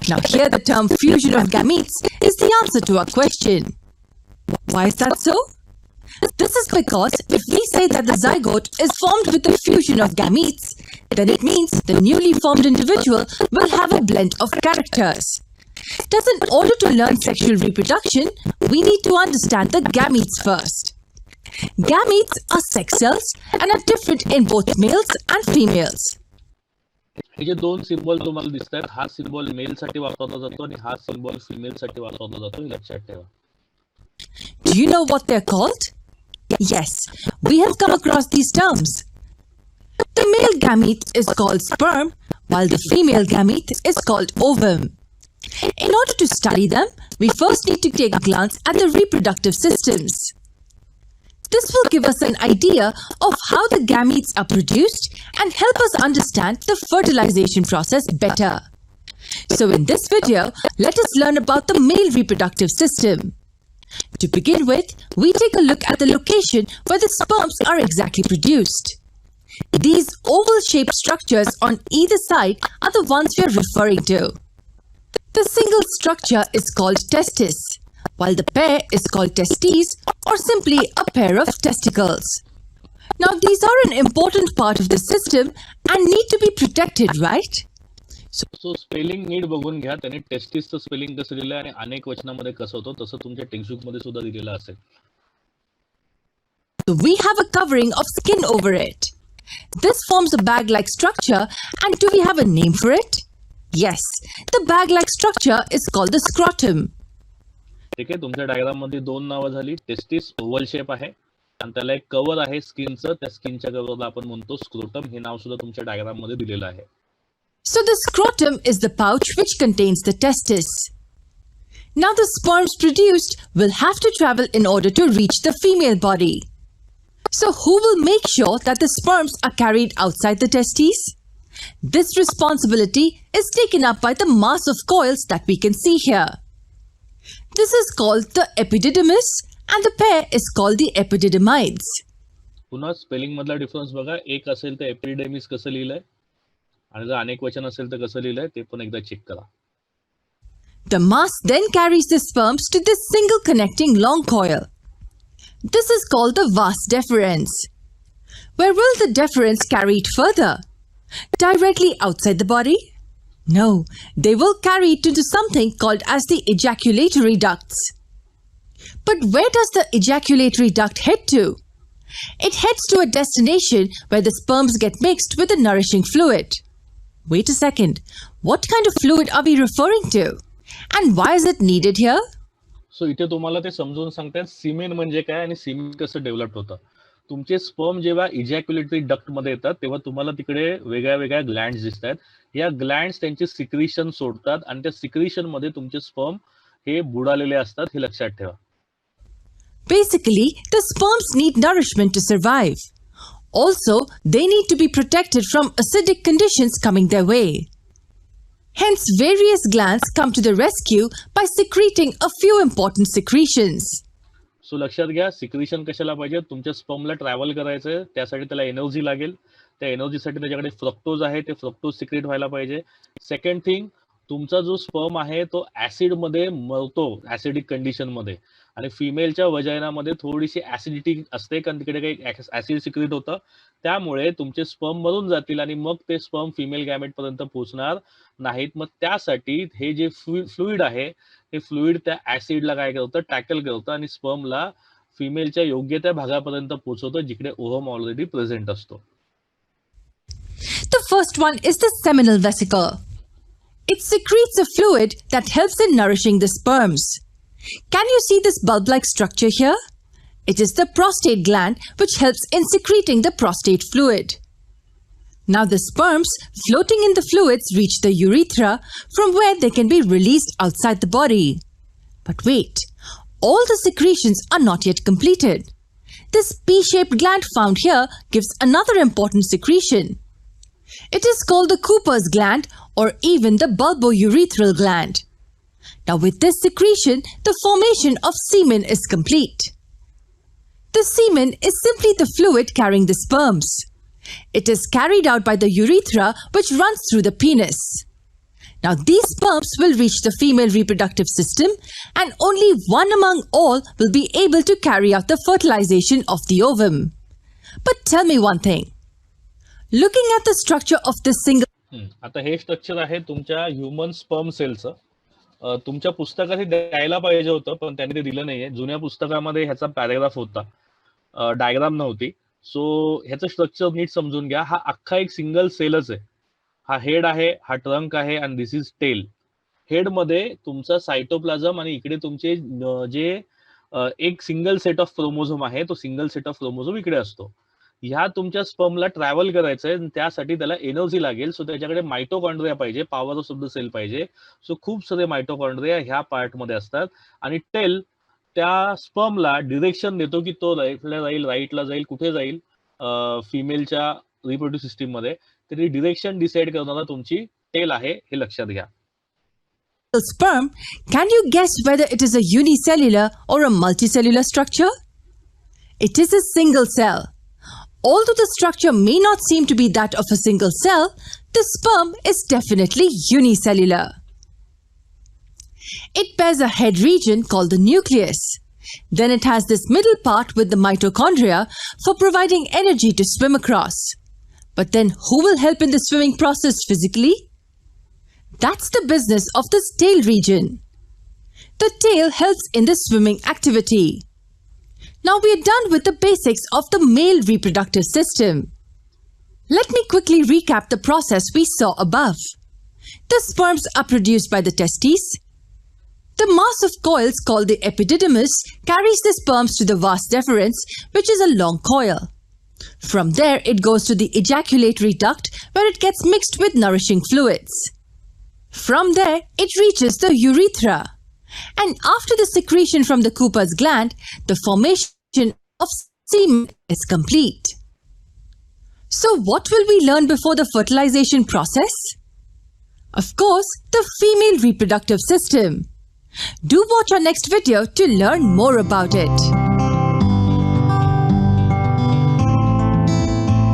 Now here the term fusion of gametes is the answer to our question. Why is that so? This is because if we say that the zygote is formed with the fusion of gametes, then it means the newly formed individual will have a blend of characters. Thus, in order to learn sexual reproduction, we need to understand the gametes first. Gametes are sex cells and are different in both males and females. हे जे दोन symbol तुम्हाला दिसतात, हा symbol mail साठी वापरला जातो आणि हा सिम्बॉल फिमेल साठी वापरला जातो. हे लक्षात ठेवा. Do you know what they're called? Yes, we have come across these terms. The male gamete is called sperm, while the female gamete is called ovum. In order to study them, we first need to take a glance at the reproductive systems. This will give us an idea of how the gametes are produced and help us understand the fertilization process better. So in this video, let us learn about the male reproductive system. To begin with, we take a look at the location where the sperms are exactly produced. These oval-shaped structures on either side are the ones we are referring to. The single structure is called testis, while the pair is called testes or simply a pair of testicles. Now these are an important part of the system and need to be protected, right? So spelling नीट बघून घ्या. त्याने टेस्टिसचं spelling कसं दिलं आणि अनेक वचनामध्ये कसं होतं तसं तुमच्या टेक्स्टबुक मध्ये सुद्धा दिलेलं असेल. So we have a covering of skin over it. This forms a bag-like structure, and do we have a name for it? Yes, the bag-like structure is called the scrotum. ठीक आहे, तुमच्या diagram मध्ये दोन नावं झाली. Testis oval shape आहे आणि त्याला एक कव्हर आहे स्किनचं. त्या स्किनच्या कव्हरला आपण म्हणतो स्क्रोटम. हे नाव सुद्धा तुमच्या डायग्राम मध्ये दिलेलं आहे. So the scrotum is the pouch which contains the testis. Now the sperms produced will have to travel in order to reach the female body. So who will make sure that the sperms are carried outside the testes? This responsibility is taken up by the mass of coils that we can see here. This is called the epididymis and the pair is called the epididymides. पुन्हा spelling मधला difference बघा. एक असेल तर एपिडिडेमिस कसं लिहिलंय आणि जर अनेक वचन असेल तर कसं लिहिलंय ते पण एकदा चेक करा. The mass then carries the sperms to this single connecting long coil. This is called the vas deferens. Where will the deferens carry it further? Directly outside the body? No, they will carry it into something called as the ejaculatory ducts. But where does the ejaculatory duct head to? It heads to a destination where the sperms get mixed with the nourishing fluid. Wait a second, what kind of fluid are we referring to? And why is it needed here? So इथे तुम्हाला ते समजून सांगतात semen म्हणजे काय आणि semen कसं develop होतं. तुमचे स्पर्म जेव्हा इजॅक्युलेटरी डक्ट मध्ये येतात तेव्हा तुम्हाला तिकडे वेगळ्या वेगळ्या ग्लँड्स दिसतात. या ग्लँड्स त्यांचे सिक्रिशन सोडतात आणि त्या सिक्रिशन मध्ये तुमचे स्पर्म हे बुडालेले असतात, हे लक्षात ठेवा. Basically, the sperms need nourishment to survive. Also, they need to be protected from acidic conditions coming their way. Hence, various glands come to the rescue by secreting a few important secretions. So लक्षात घ्या, secretion कशाला पाहिजे? तुमच्या स्पर्मला travel करायचंय, त्यासाठी त्याला energy लागेल. त्या एनर्जीसाठी त्याच्याकडे फ्रक्टोज आहे, ते फ्रक्टोज सिक्रेट व्हायला पाहिजे. सेकंड थिंग, तुमचा जो स्पर्म आहे तो ऍसिड मध्ये मरतो, ऍसिडिक कंडिशन मध्ये. आणि फिमेलच्या वजायनामध्ये थोडीशी ऍसिडिटी असते, कारण तिकडे काही ऍसिड सिक्रेट होतं. त्यामुळे तुमचे स्पर्म मरून जातील आणि मग ते स्पर्म फिमेल गॅमेट पर्यंत पोहोचणार नाहीत. मग त्यासाठी हे जे फ्लुइड आहे, हे फ्लुइड त्या ऍसिडला काय करतं, टॅकल करतं आणि स्पर्मला फिमेलच्या योग्य त्या भागापर्यंत पोहोचवतं, जिकडे ओव्हम ऑलरेडी प्रेझेंट असतो. The first one is the seminal vesicle. It secretes a fluid that helps in nourishing the sperms. Can you see this bulb-like structure here? It is the prostate gland which helps in secreting the prostate fluid. Now the sperms floating in the fluids reach the urethra, from where they can be released outside the body. But wait, all the secretions are not yet completed. This P-shaped gland found here gives another important secretion. It is called the Cooper's gland or even the bulbourethral gland. Now with this secretion, the formation of semen is complete. The semen is simply the fluid carrying the sperms. It is carried out by the urethra, which runs through the penis. Now these sperms will reach the female reproductive system, and only one among all will be able to carry out the fertilization of the ovum. But tell me one thing. Looking at the structure of this single आता हे structure आहे तुमच्या human sperm सेलचं. तुमच्या पुस्तकात हे द्यायला पाहिजे होतं, पण त्यांनी ते दिलं नाहीये. जुन्या पुस्तकामध्ये ह्याचा पॅराग्राफ होता, डायग्राम नव्हती. सो ह्याचं स्ट्रक्चर नीट समजून घ्या. हा अख्खा एक सिंगल सेलच आहे. हा हेड आहे, हा ट्रंक आहे आणि दिस इज टेल. हेड मध्ये तुमचा सायटोप्लाझम आणि इकडे तुमचे जे एक सिंगल सेट ऑफ क्रोमोझोम आहे, तो सिंगल सेट ऑफ क्रोमोझोम इकडे असतो. ह्या तुमच्या स्पर्मला ट्रॅव्हल करायचंय, त्यासाठी त्याला एनर्जी लागेल. सो त्याच्याकडे मायटोकॉन्ड्रिया पाहिजे, पॉवर ऑफ द सेल पाहिजे. सो खूप सारे मायटोकॉन्ड्रिया ह्या पार्ट मध्ये असतात आणि टेल त्या स्पर्मला डिरेक्शन देतो की तो लेफ्टला जाईल, राईटला जाईल, कुठे जाईल फिमेलच्या रिप्रोड्यूक्टिव्ह सिस्टीम मध्ये. तरी डिरेक्शन डिसाइड करणारा तुमची टेल आहे, हे लक्षात घ्या. sperm, can you guess whether it is a unicellular or a multicellular structure? It is a single cell. Although the structure may not seem to be that of a single cell, the sperm is definitely unicellular. It bears a head region called the nucleus. Then it has this middle part with the mitochondria for providing energy to swim across. But then who will help in the swimming process physically? That's the business of this tail region. The tail helps in the swimming activity. Now we are done with the basics of the male reproductive system. Let me quickly recap the process we saw above. The sperms are produced by the testes. The mass of coils called the epididymis carries the sperms to the vas deferens, which is a long coil. From there, it goes to the ejaculatory duct, where it gets mixed with nourishing fluids. From there, it reaches the urethra. And after the secretion from the Cooper's gland, the formation of semen is complete. So what will we learn before the fertilization process? Of course, the female reproductive system. Do watch our next video to learn more about it.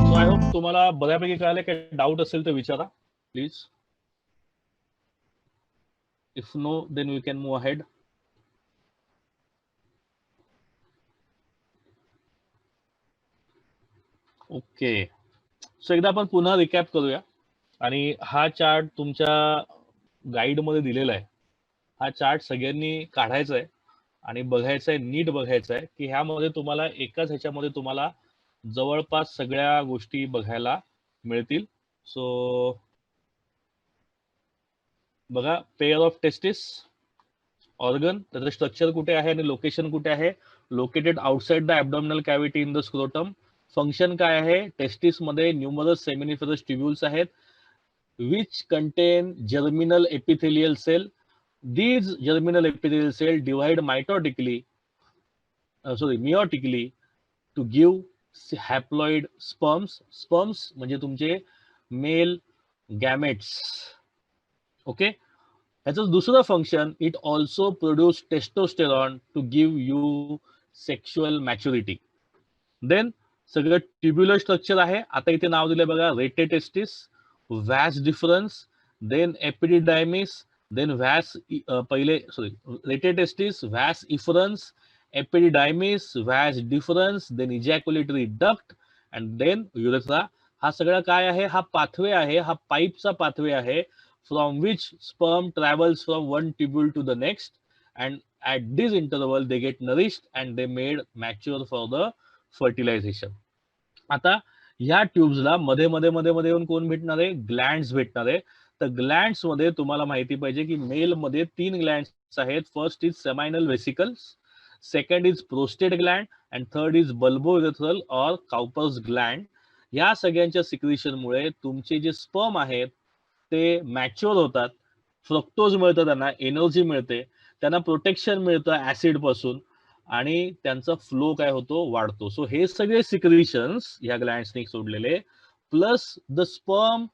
So I hope तुम्हाला बऱ्यापैकी कळालं. काही doubt असेल तर विचारा please. If no, then we can move ahead. Okay, so एकदा आपण पुन्हा रिकॅप करूया. आणि हा चार्ट तुमच्या गाईड मध्ये दिलेला आहे. हा चार्ट सगळ्यांनी काढायचा आहे आणि बघायचा आहे, नीट बघायचा आहे की ह्यामध्ये तुम्हाला एकाच ह्याच्यामध्ये तुम्हाला जवळपास सगळ्या गोष्टी बघायला मिळतील. सो बघा, पेअर ऑफ टेस्टिस ऑर्गन, त्याचं स्ट्रक्चर कुठे आहे आणि लोकेशन कुठे आहे. Located outside the abdominal cavity in the scrotum. Function काय आहे, टेस्टिस मध्ये न्यूमरस सेमिनिफरस ट्युब्युल्स आहेत which contain germinal epithelial cell. These germinal epithelial cell divide meiotically to give haploid sperms. Sperms म्हणजे तुमचे मेल गॅमेट्स. ओके, ह्याचं दुसरं function, it also produce testosterone to give you sexual maturity. Then सगळं tubular structure आहे. आता इथे नाव दिलंय बघा, rete testis, vas deferens, then epididymis, then vas rete testis, vas efferens, epididymis, vas deferens, then ejaculatory duct and then urethra. हा सगळा काय आहे, हा पाथवे आहे, हा पाईपचा पाथवे आहे, from which sperm travels from one tubule to the next, and at this interval they get nourished and they made mature for the fertilisation. आता ह्या ट्यूब्सला मध्ये मध्ये मध्ये मध्ये येऊन कोण भेटणार आहे, ग्लँड्स भेटणार आहे. तर ग्लँड्स मध्ये तुम्हाला माहिती पाहिजे की मेल मध्ये 3 ग्लँड्स आहेत. First is seminal vesicles, second is prostate gland and third is bulbourethral or Cowper's gland. या सगळ्यांच्या सिक्रिशनमुळे तुमचे जे स्पर्म आहेत ते मॅच्युअर होतात, फ्रक्टोज मिळतं, त्यांना एनर्जी मिळते, त्यांना प्रोटेक्शन मिळतं ऍसिड पासून आणि त्यांचा फ्लो काय होतो, वाढतो. सो हे सगळे सिक्रिशन्स ह्या ग्लँड्सनी सोडलेले plus the sperm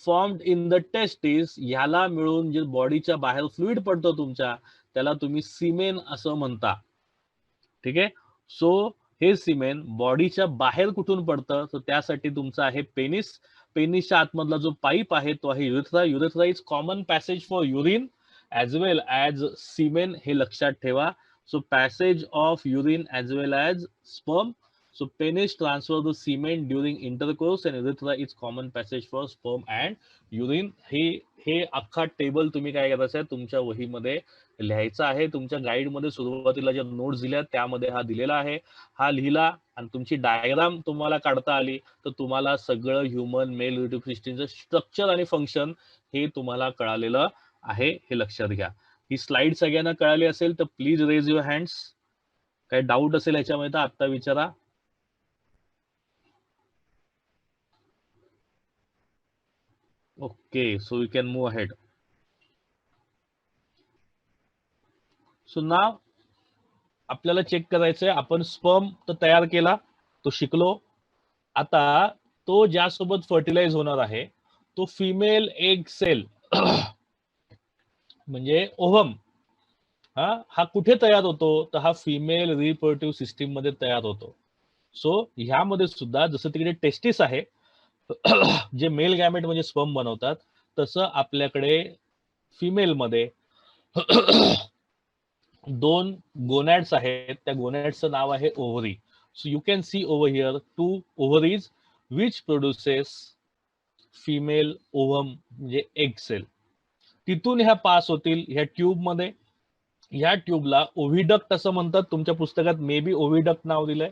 formed in the testis, ह्याला मिळून जे बॉडीच्या बाहेर फ्लुइड पडतो तुमच्या, त्याला तुम्ही सिमेन असं म्हणता. ठीक आहे. सो हे सिमेन बॉडीच्या बाहेर कुठून पडतं, तर त्यासाठी तुमचं आहे पेनिस. पेनिसच्या आतमधला जो पाईप आहे तो आहे urethra. Urethra is common passage for urine as well as semen, हे लक्षात ठेवा. So passage of urine as well as sperm. So penis transfer the semen during intercourse and urethra is common passage for sperm and urine. हे अख्खा table तुम्ही काय करायचं आहे, तुमच्या वहीमध्ये लिहायचा आहे. तुमच्या गाईड मध्ये सुरुवातीला ज्या नोट्स दिल्या त्यामध्ये हा दिलेला आहे. हा लिहिला आणि तुमची डायग्राम तुम्हाला काढता आली तर तुम्हाला सगळं ह्युमन मेल रिप्रोडक्टिव्ह सिस्टीमचं स्ट्रक्चर आणि फंक्शन हे तुम्हाला कळालेलं आहे, हे लक्षात घ्या. ही स्लाइड सगळ्यांना कळाली असेल तर प्लीज रेज युअर हँड्स. काही डाऊट असेल याच्यामध्ये तर आता विचारा. Okay, so you can move ahead. So now आपल्याला चेक करायचंय, आपण स्पर्म तर तयार केला, तो शिकलो. आता तो ज्यासोबत फर्टिलाइज होणार आहे तो फिमेल एग सेल म्हणजे ओव्हम, हा कुठे तयार होतो, तर हा फिमेल रिप्रोडक्टिव्ह सिस्टीम मध्ये तयार होतो. सो ह्यामध्ये सुद्धा जसं तिकडे टेस्टिस आहे जे मेल गॅमेट म्हणजे स्पर्म बनवतात, तसं आपल्याकडे फिमेल मध्ये 2 गोनॅड्स आहेत. त्या गोनॅड्सचं नाव आहे ovary. So you can see over here 2 ovaries which produces female ovum म्हणजे एग सेल. तिथून ह्या पास होतील ह्या ट्यूब मध्ये. ह्या ट्यूबला ओव्हिडक्ट असं म्हणतात, तुमच्या पुस्तकात मे बी ओव्हिडक्ट नाव दिलंय.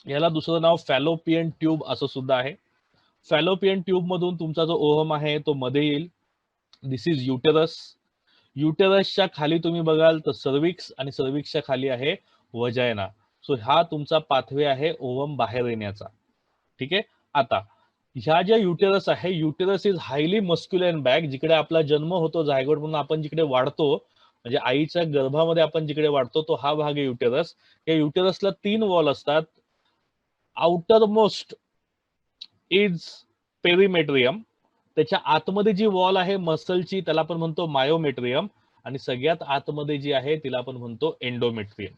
याला दुसरं नाव फॅलोपियन ट्यूब असं सुद्धा आहे. फॅलोपियन ट्यूब मधून तुमचा जो ओव्हम आहे तो मध्ये येईल. दिस इज युटेरस. युटेरसच्या खाली तुम्ही बघाल तर सर्विक्स आणि सर्विक्सच्या खाली आहे वजायना. सो हा तुमचा पाथवे आहे ओव्हम बाहेर येण्याचा. ठीक आहे. आता ह्या ज्या युटेरस आहे, uterus is highly muscular bag. जिकडे आपला जन्म होतो झायगोट म्हणून आपण जिकडे वाढतो, म्हणजे आईच्या गर्भामध्ये आपण जिकडे वाढतो तो हा भाग आहे युटेरस. या युटेरसला 3 वॉल असतात. Outermost is perimetrium. त्याच्या आतमध्ये जी वॉल आहे मसलची त्याला आपण म्हणतो मायोमेट्रियम आणि सगळ्यात आतमध्ये जी आहे तिला आपण म्हणतो एंडोमेट्रियम.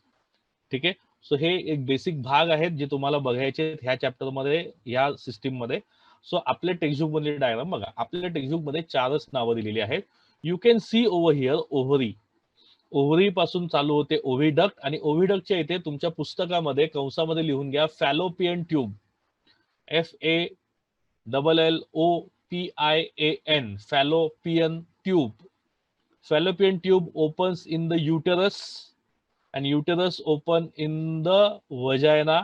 ठीक आहे. सो हे एक बेसिक भाग आहेत जे तुम्हाला बघायचे ह्या चॅप्टर मध्ये, या सिस्टीम मध्ये. सो आपल्या टेक्स्टबुक मधले डायग्राम बघा. आपल्या टेक्स्टबुक मध्ये 4च नावं दिलेली आहेत. You can see over here ovary. Ovary पासून चालू होते ओव्हिडक्ट आणि ओव्हिडक्टच्या इथे तुमच्या पुस्तकामध्ये कंसामध्ये लिहून घ्या fallopian tube. FALLOPIAN fallopian tube. Fallopian tube opens in the uterus and uterus open in the vagina.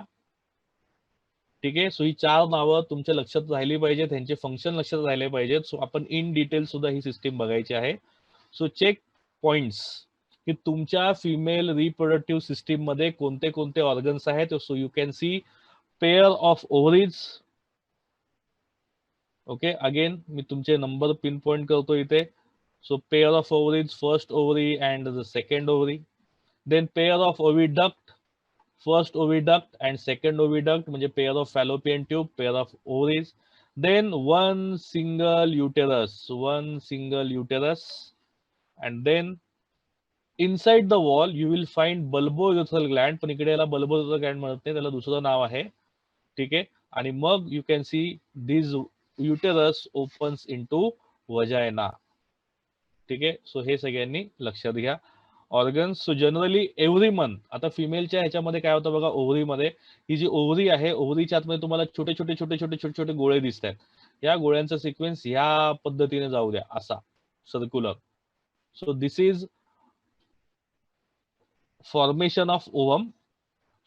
ठीक आहे. सो ही 4 नावं तुमच्या लक्षात राहिली पाहिजेत, त्यांचे फंक्शन लक्षात राहिले पाहिजेत. सो आपण इन डिटेल सुद्धा ही सिस्टीम बघायची आहे. सो चेक पॉइंट्स की तुमच्या फिमेल रिप्रोडक्टिव्ह सिस्टीम मध्ये कोणते कोणते ऑर्गन्स आहेत. So you can see pair of ovaries. Okay, again मी तुमचे नंबर पिन पॉइंट करतो इथे. So pair of ovaries, first ovary and the second ovary. Then pair of oviduct, first oviduct and second oviduct, म्हणजे pair of fallopian tube, pair of ovaries. Then one single uterus, and then inside the wall you will find bulbourethral gland, पण इकडे याला bulbourethral gland म्हणत नाही, त्याला दुसरं नाव आहे. ठीक आहे, आणि मग you can see this uterus opens into vagina. ठीक आहे, सो हे सगळ्यांनी लक्षात घ्या. Organs, so generally every month, आता फिमेलच्या ह्याच्यामध्ये काय होतं बघा, ओव्हरीमध्ये ही जी ओव्हरी आहे, ओव्हरीच्या आतमध्ये तुम्हाला छोटे छोटे छोटे छोटे छोटे छोटे गोळे दिसत आहेत. या गोळ्यांचा सिक्वेन्स ह्या पद्धतीने जाऊ द्या, असा circular. So this is formation of ovum.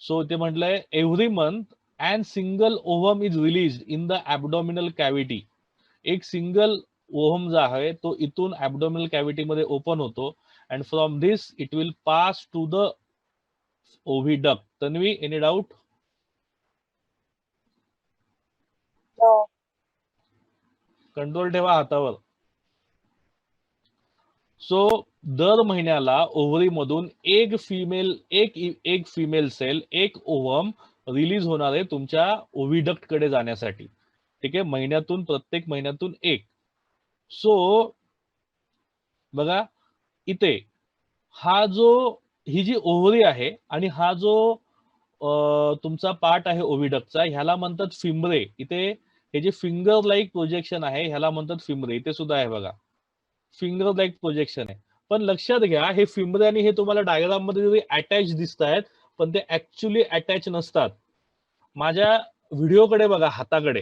So ते म्हटलंय every month and single ovum is release in the abdominal cavity. एक सिंगल ओव्हम जो आहे तो इथून ॲबडॉमिनल कॅव्हिटी मध्ये ओपन होतो, and from this it will pass to the oviduct. Tanvi, any doubt? No. Control ठेवा हातावर. सो दर महिन्याला ओव्हरी मधून एक फिमेल सेल, एक ओव्हम रिलीज होणार आहे तुमच्या ओव्हिडक्ट कडे जाण्यासाठी. ठीक आहे, महिन्यातून, प्रत्येक महिन्यातून एक. सो बघा इथे ही जी ओव्हरी आहे आणि हा जो तुमचा पार्ट आहे ओव्हिडक्टचा, ह्याला म्हणतात फिम्ब्रे. इथे हे जे फिंगर लाईक प्रोजेक्शन आहे ह्याला म्हणतात फिम्ब्रे. इथे सुद्धा आहे बघा, फिंगर लाईक प्रोजेक्शन आहे. पण लक्षात घ्या, हे फिम्ब्रे आणि हे तुम्हाला डायग्राम मध्ये जरी अटॅच दिसत आहेत, पण ते ऍक्च्युली अटॅच नसतात. माझ्या व्हिडिओकडे बघा, हाताकडे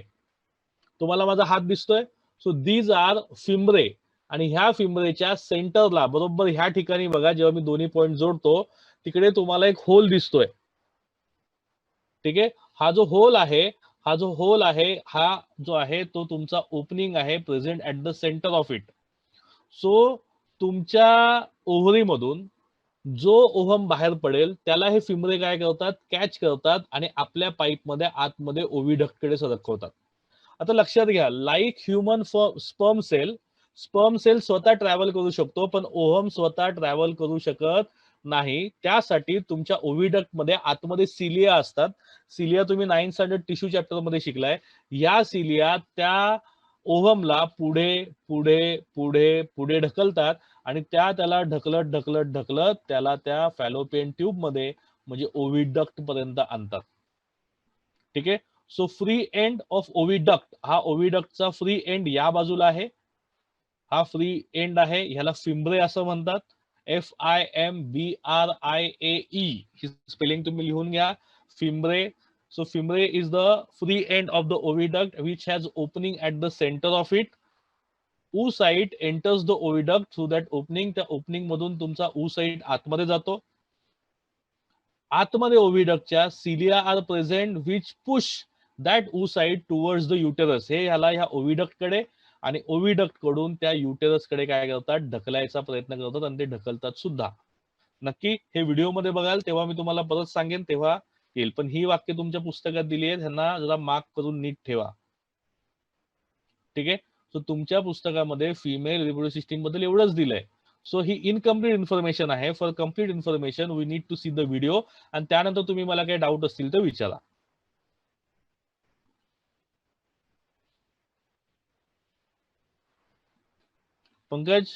तुम्हाला माझा हात दिसतोय. सो दीज आर फिम्ब्रे, आणि ह्या फिम्ब्रेच्या सेंटरला, बरोबर ह्या ठिकाणी बघा, जेव्हा मी दोन्ही पॉइंट जोडतो तिकडे तुम्हाला एक होल दिसतोय. ठीक आहे, हा जो होल आहे हा जो आहे तो तुमचा ओपनिंग आहे, present at the centre of it. So तुमच्या ओव्हरी मधून जो ओव्हम बाहेर पडेल त्याला हे फिम्ब्रे काय करतात, कॅच करतात आणि आपल्या पाईप मध्ये आतमध्ये ओव्हिडक्ट कडे सरकवतात. आता लक्षात घ्या, लाईक ह्युमन स्पर्म सेल स्वतः ट्रॅव्हल करू शकतो, पण ओव्हम स्वतः ट्रॅव्हल करू शकत नाही. त्यासाठी तुमच्या ओव्हिडक्ट मध्ये आतमध्ये सिलिया असतात. सिलिया तुम्ही 9th स्टँडर्ड टिश्यू चॅप्टर मध्ये शिकलाय. या सिलिया त्या ओव्हमला पुढे पुढे पुढे पुढे ढकलतात आणि त्याला ढकलत त्याला त्या फॅलोपियन ट्यूब मध्ये, म्हणजे ओव्हिडक्ट पर्यंत आणतात. ठीक आहे, सो फ्री एंड ऑफ ओव्हिडक्ट, हा ओव्हिडक्टचा फ्री एंड या बाजूला आहे, हा फ्री एंड आहे, ह्याला फिम्ब्रे असं म्हणतात. FIMBRIAE ही स्पेलिंग तुम्ही लिहून घ्या, fimbriae. So fimbriae is the free end of the oviduct which has opening at the center of it. oocyte enters the oviduct through that opening. त्या ओपनिंग मधून तुमचा oocyte आतमध्ये जातो. आतमध्ये ओव्हिडक्टच्या cilia are present which push that oocyte towards the uterus. हे ह्याला ह्या ओव्हिडक्ट कडे आणि ओव्हिडक्ट कडून त्या युटेरस कडे काय करतात, ढकलायचा प्रयत्न करतात आणि ते ढकलतात सुद्धा. नक्की हे व्हिडिओ मध्ये बघाल तेव्हा मी तुम्हाला परत सांगेन, तेव्हा येईल. पण ही वाक्य तुमच्या पुस्तकात दिली आहेत, ह्यांना जरा मार्क करून नीट ठेवा. ठीक आहे, सो तुमच्या पुस्तकामध्ये फिमेल रिप्रोडक्टिव्ह सिस्टीम बद्दल एवढंच दिलंय. सो ही इनकम्प्लीट इन्फॉर्मेशन आहे. For complete information we need to see the video, आणि त्यानंतर तुम्ही मला काही डाऊट असतील तर विचारा. Pankaj,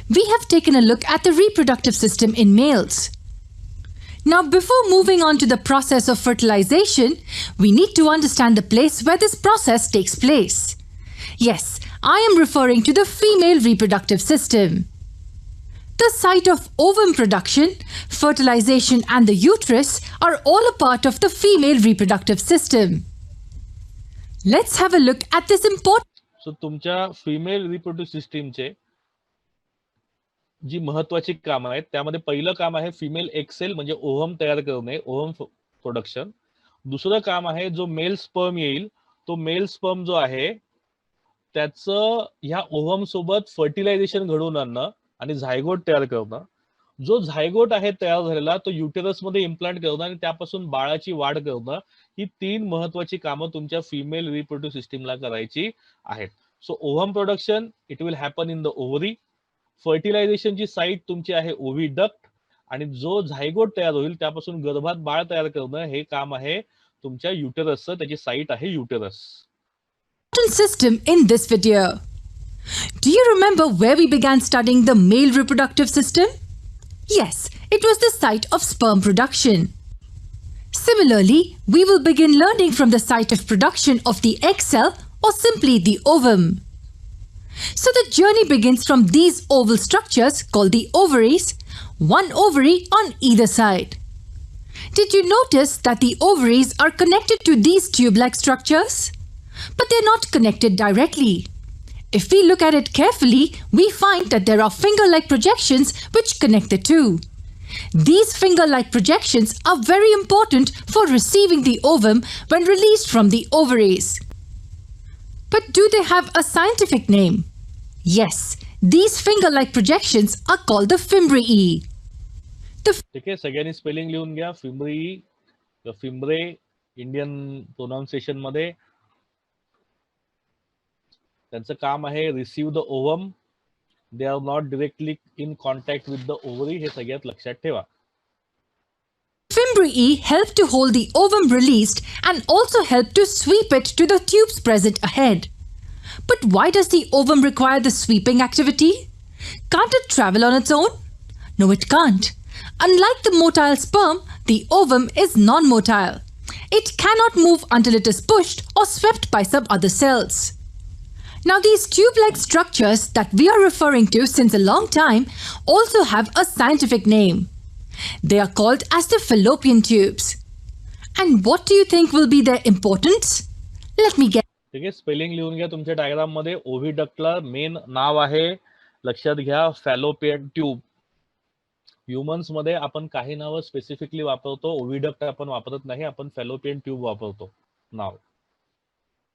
We have taken a look at the reproductive system in males. Now, before moving on to the process of fertilization, we need to understand the place where this process takes place. Yes, I am referring to the female reproductive system. The site of ovum production, fertilization, and the uterus are all a part of the female reproductive system. Let's have a look at this important. So तुमच्या female reproductive सिस्टीमचे जी महत्वाची काम आहेत त्यामध्ये पहिलं काम आहे female Excel, म्हणजे ओव्हम तयार करणे, ओव्हम प्रोडक्शन. दुसरं काम आहे जो मेल स्पर्म येईल, तो मेल स्पर्म जो आहे त्याचं ह्या ओव्हम सोबत फर्टिलायझेशन घडवून आणणं आणि झायगोट तयार करणं. जो झायगोट आहे तयार झालेला तो युटेरस मध्ये इम्प्लांट करणं आणि त्यापासून बाळाची वाढ करणं, ही 3 महत्वाची कामं तुमच्या फिमेल रिप्रोडक्टिव्ह सिस्टीमला करायची आहेत. So ovum production it will happen in the ovary. फर्टिलायझेशनची साईट तुमची आहे ओव्हिडक्ट आणि जो झायगोट तयार होईल त्यापासून गर्भात बाळ तयार करणं हे काम आहे तुमच्या युटेरसचं. त्याची साईट आहे uterus. System in this video. Do you remember where we began studying the male reproductive system? Yes, it was the site of sperm production. Similarly, we will begin learning from the site of production of the egg cell or simply the ovum. So the journey begins from these oval structures called the ovaries, one ovary on either side. Did you notice that the ovaries are connected to these tube-like structures? But they're not connected directly. If we look at it carefully, we find that there are finger-like projections which connect the two. These finger-like projections are very important for receiving the ovum when released from the ovaries. But do they have a scientific name? Yes, these finger-like projections are called the fimbriae. ठीक आहे, सगळ्यांनी spelling लिहून घ्या. Fimbriae, fimbriae Indian pronunciation मध्ये. त्यांचं काम आहे receive the ovum. They are not directly in contact with the ovary. हे सगळ्यात लक्षात ठेवा. Fimbriae help to hold the ovum released and also help to sweep it to the tubes present ahead. But why does the ovum require the sweeping activity? Can't it travel on its own? No, it can't. Unlike the motile sperm, the ovum is non-motile. It cannot move until it is pushed or swept by some other cells. Now, these tube-like structures that we are referring to since a long time also have a scientific name. They are called as the fallopian tubes. And what do you think will be their importance? Let me get. ठीक आहे, spelling लिहून घ्या तुमच्या diagram मध्ये. ओव्हिडक्टला main नाव आहे, लक्षात घ्या, fallopian tube. Humans मध्ये आपण काही नावं स्पेसिफिकली वापरतो. ओव्हिडक्ट आपण वापरत नाही, आपण फॅलोपियन ट्यूब वापरतो नाव.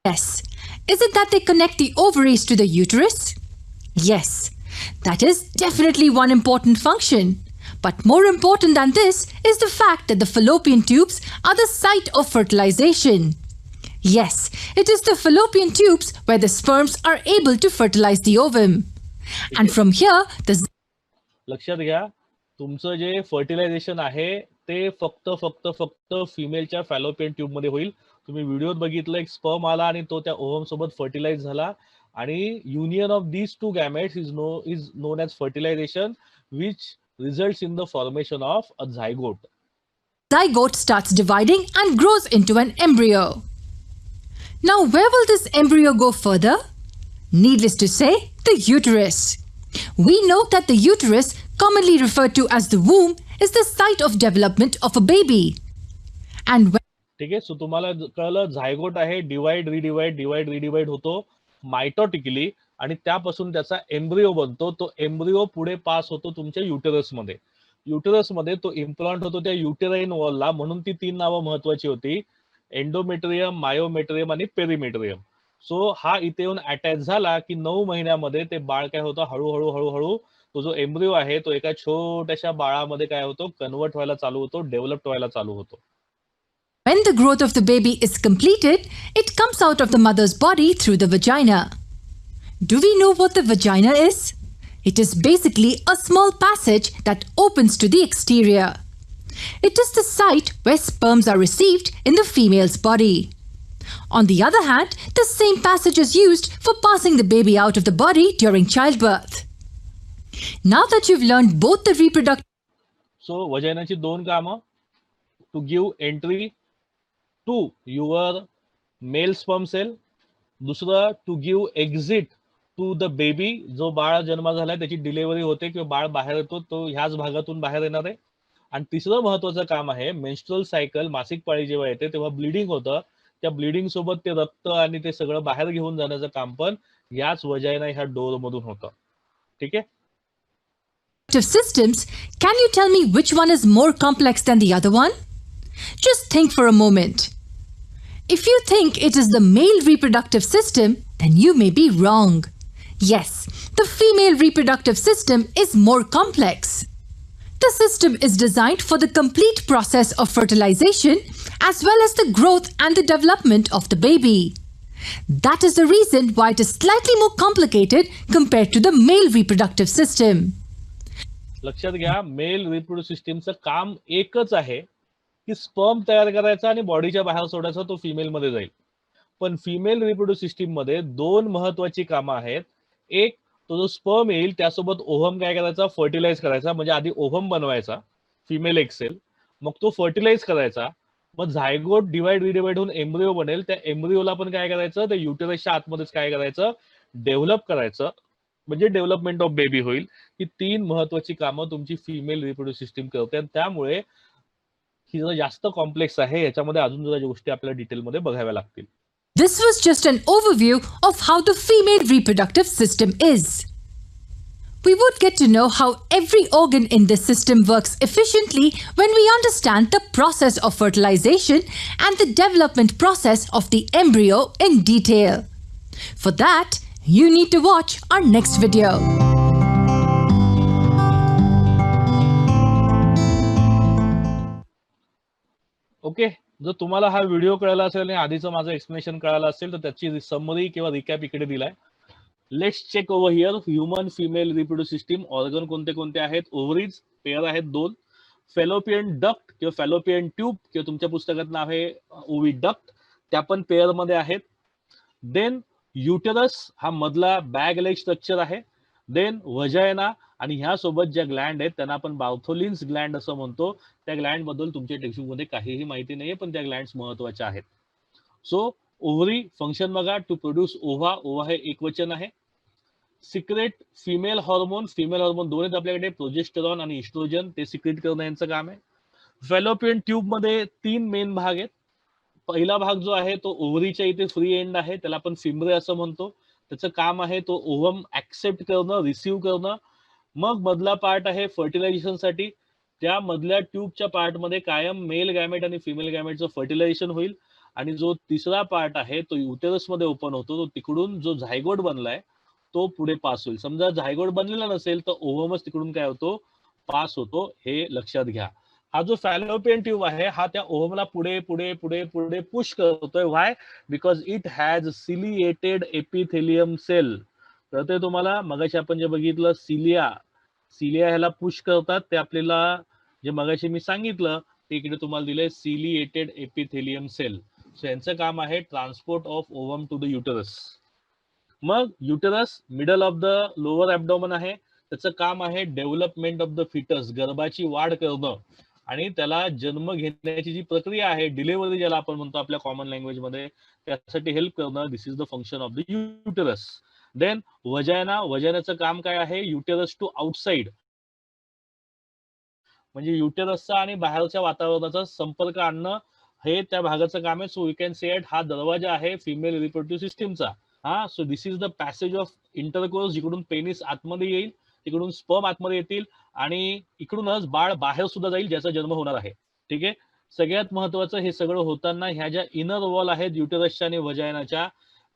Yes. Is it that they connect the ovaries to the uterus? Yes. That is definitely one important function. But more important than this is the fact that the fallopian tubes are the site of fertilization. Yes, it is the fallopian tubes where the sperms are able to fertilize the ovum. And from here, the... लक्षात घ्या, तुमचं जे fertilisation आहे ते फक्त फिमेलच्या fallopian tube मध्ये होईल. तुम्ही व्हिडिओत बघितलं, एक स्पर्म आला आणि तो त्या ओव्हम सोबत फर्टिलाइज झाला आणि union of these two gametes is known as fertilisation, which results in the formation of a zygote. Zygote starts dividing and grows into an embryo. Now, where will this embryo go further? Needless to say, the uterus. We know that the uterus, commonly referred to as the womb, is the site of development of a baby. And when... ठीक आहे, so तुम्हाला कळलं, zygote आहे, divide रिडिवाइड होतो मायटोटिकली आणि त्यापासून त्याचा embryo बनतो. तो एम्ब्रिओ पुढे पास होतो तुमच्या युटेरसमध्ये. युटेरसमध्ये तो इम्प्लांट होतो त्या युटेराइन वॉलला. म्हणून ती 3 नावं महत्वाची होती, एंडोमेट्रियम, मायोमेट्रियम आणि पेरिमेट्रियम. सो हा इथे येऊन अटॅच झाला की 9 महिन्यामध्ये ते बाळ काय होतं, हळूहळू तो जो एम्ब्रिओ आहे तो एका छोट्याशा बाळामध्ये काय होतो, कन्वर्ट व्हायला चालू होतो, डेव्हलप व्हायला चालू होतो. When the growth of the baby is completed, it comes out of the mother's body through the vagina. Do we know what the vagina is? It is basically a small passage that opens to the exterior. It is the site where sperms are received in the female's body. On the other hand, the same passage is used for passing the baby out of the body during childbirth. Now that you've learned both the reproductive... So, vaginaची 2 कामं, to give entry to your male sperm cell, दुसरं to give exit to the baby. जो बाळ जन्म झालाय त्याची delivery होते किंवा बाळ बाहेर येतो, तो ह्याच भागातून बाहेर येणार आहे. आणि तिसरं महत्वाचं काम आहे, मेन्स्ट्रुअल सायकल, मासिक पाळी जेव्हा येते तेव्हा ब्लिडिंग होतं. त्या ब्लिडिंग सोबत ते रक्त आणि ते सगळं बाहेर घेऊन जाण्याचं काम पण याच वजायना ह्या डोर मधून होतं. ठीक आहे. Systems, can you tell me which one is more complex than the other one? Just think for a moment. If you think it is the male reproductive system, then you may be wrong. Yes, the female reproductive system is more complex. The system is designed for the complete process of fertilization as well as the growth and the development of the baby. That is the reason why it is slightly more complicated compared to the male reproductive system. लक्षात घ्या, mail reproduce सिस्टीमचं काम एकच आहे की sperm तयार करायचा आणि बॉडीच्या बाहेर सोडायचा, तो फिमेल मध्ये जाईल. पण फिमेल रिप्रोड्यूस सिस्टीम मध्ये दोन महत्वाची कामं आहेत. एक, तो जो स्पर्म येईल त्यासोबत ओव्हम काय करायचा, फर्टिलाइज करायचा. म्हणजे आधी ओव्हम बनवायचा फिमेल एक्सेल, मग तो फर्टिलाइज करायचा, मग झायगोट डिवाइड रिडिवाइड होऊन एम्ब्रिओ बनेल. त्या एम्ब्रिओला पण काय करायचं, त्या युटेरसच्या आतमध्येच काय करायचं, डेव्हलप करायचं, म्हणजे डेव्हलपमेंट ऑफ बेबी होईल. ही तीन महत्वाची कामं तुमची फिमेल रिप्रोड्यूस सिस्टीम करते आणि त्यामुळे ही जरा जास्त कॉम्प्लेक्स आहे. याच्यामध्ये अजून जरा गोष्टी आपल्याला डिटेलमध्ये बघाव्या लागतील. This was just an overview of how the female reproductive system is. We would get to know how every organ in this system works efficiently when we understand the process of fertilization and the development process of the embryo in detail. For that, you need to watch our next video. Okay, जर तुम्हाला हा video कळाला असेल आणि आधीचं माझं explanation कळालं असेल तर त्याची समरी किंवा रिकॅप इकडे दिलाय. Let's check over here. Human female reproduce system. Organ कोणते कोणते आहेत? ओव्हरीज पेअर आहेत 2, फॅलोपियन डक्ट किंवा फॅलोपियन ट्यूब किंवा तुमच्या पुस्तकात नाव आहे ओवी डक्ट, त्या पण पेअर मध्ये आहेत. देन युटेरस हा मधला बॅग लाईक स्ट्रक्चर आहे. देन वजायना आणि ह्या सोबत ज्या ग्लँड आहेत त्यांना आपण बार्थोलिन्स ग्लँड असं म्हणतो. त्या ग्लँड बद्दल तुमच्या टेक्स्टबुक मध्ये काहीही माहिती नाहीये, पण त्या ग्लँड्स महत्वाच्या आहेत. सो ओव्हरी फंक्शन बघा, टू प्रोड्यूस ओव्हा. ओव्हा हे एकवचन आहे. Secret female hormone. Female hormone दोन आहेत आपल्याकडे, प्रोजेस्टेरॉन आणि इस्ट्रोजन, ते सिक्रेट करणं यांचं काम आहे. फॅलोपियन ट्यूब मध्ये 3 मेन भाग आहेत. पहिला भाग जो आहे तो ओव्हरीच्या इथे फ्री एंड आहे, त्याला आपण फिम्ब्रे असं म्हणतो. त्याचं काम आहे तो ओव्हम ऍक्सेप्ट करणं, रिसिव्ह करणं. मग मधला पार्ट आहे फर्टिलायझेशन साठी. त्या मधल्या ट्यूबच्या पार्ट मध्ये कायम मेल गॅमेट आणि फिमेल गॅमेटचं फर्टिलायझेशन होईल. आणि जो तिसरा पार्ट आहे तो युटेरस मध्ये ओपन होतो. तो तिकडून जो झायगोट बनलाय तो पुढे पास होईल. समजा झायगोट बनलेला नसेल तर ओव्हमच तिकडून काय होतो, पास होतो. हे लक्षात घ्या. हा जो फॅलोपियन ट्यूब आहे हा त्या ओव्हमला पुढे पुढे पुढे पुढे पुश करतोय. Why? Because it has ciliated epithelium cell. तर ते तुम्हाला मगाशी आपण जे बघितलं सिलिया ह्याला पुश करतात. ते आपल्याला जे मगाशी मी सांगितलं ते इकडे तुम्हाला दिलंय सिलिएटेड एपिथेलियम सेल. सो यांचं काम आहे transport of ovum to the uterus. मग uterus middle of the lower abdomen आहे. त्याचं काम आहे डेव्हलपमेंट ऑफ द फिटस, गर्भाची वाढ करणं आणि त्याला जन्म घेण्याची जी प्रक्रिया आहे, डिलिव्हरी ज्याला आपण म्हणतो आपल्या कॉमन लँग्वेज मध्ये, त्यासाठी हेल्प करणं. This is the function of the uterus. Then vagina. वजायनाचं काम काय आहे? युटेरस टू आउटसाइड, म्हणजे युटेरसचा आणि बाहेरच्या वातावरणाचा संपर्क आणणं हे त्या भागाचं काम आहे. सो वी कॅन से हा दरवाजा आहे फिमेल रिप्रोडक्टिव्ह सिस्टीमचा. हा, so this is the passage of intercourse. जिकडून पेनिस आतमध्ये येईल, तिकडून स्पर्म आतमध्ये येतील आणि इकडूनच बाळ बाहेर सुद्धा जाईल ज्याचा जन्म होणार आहे. ठीक आहे. सगळ्यात महत्वाचं हे सगळं होताना ह्या ज्या इनर वॉल आहेत युटेरसच्या आणि वजायनाच्या,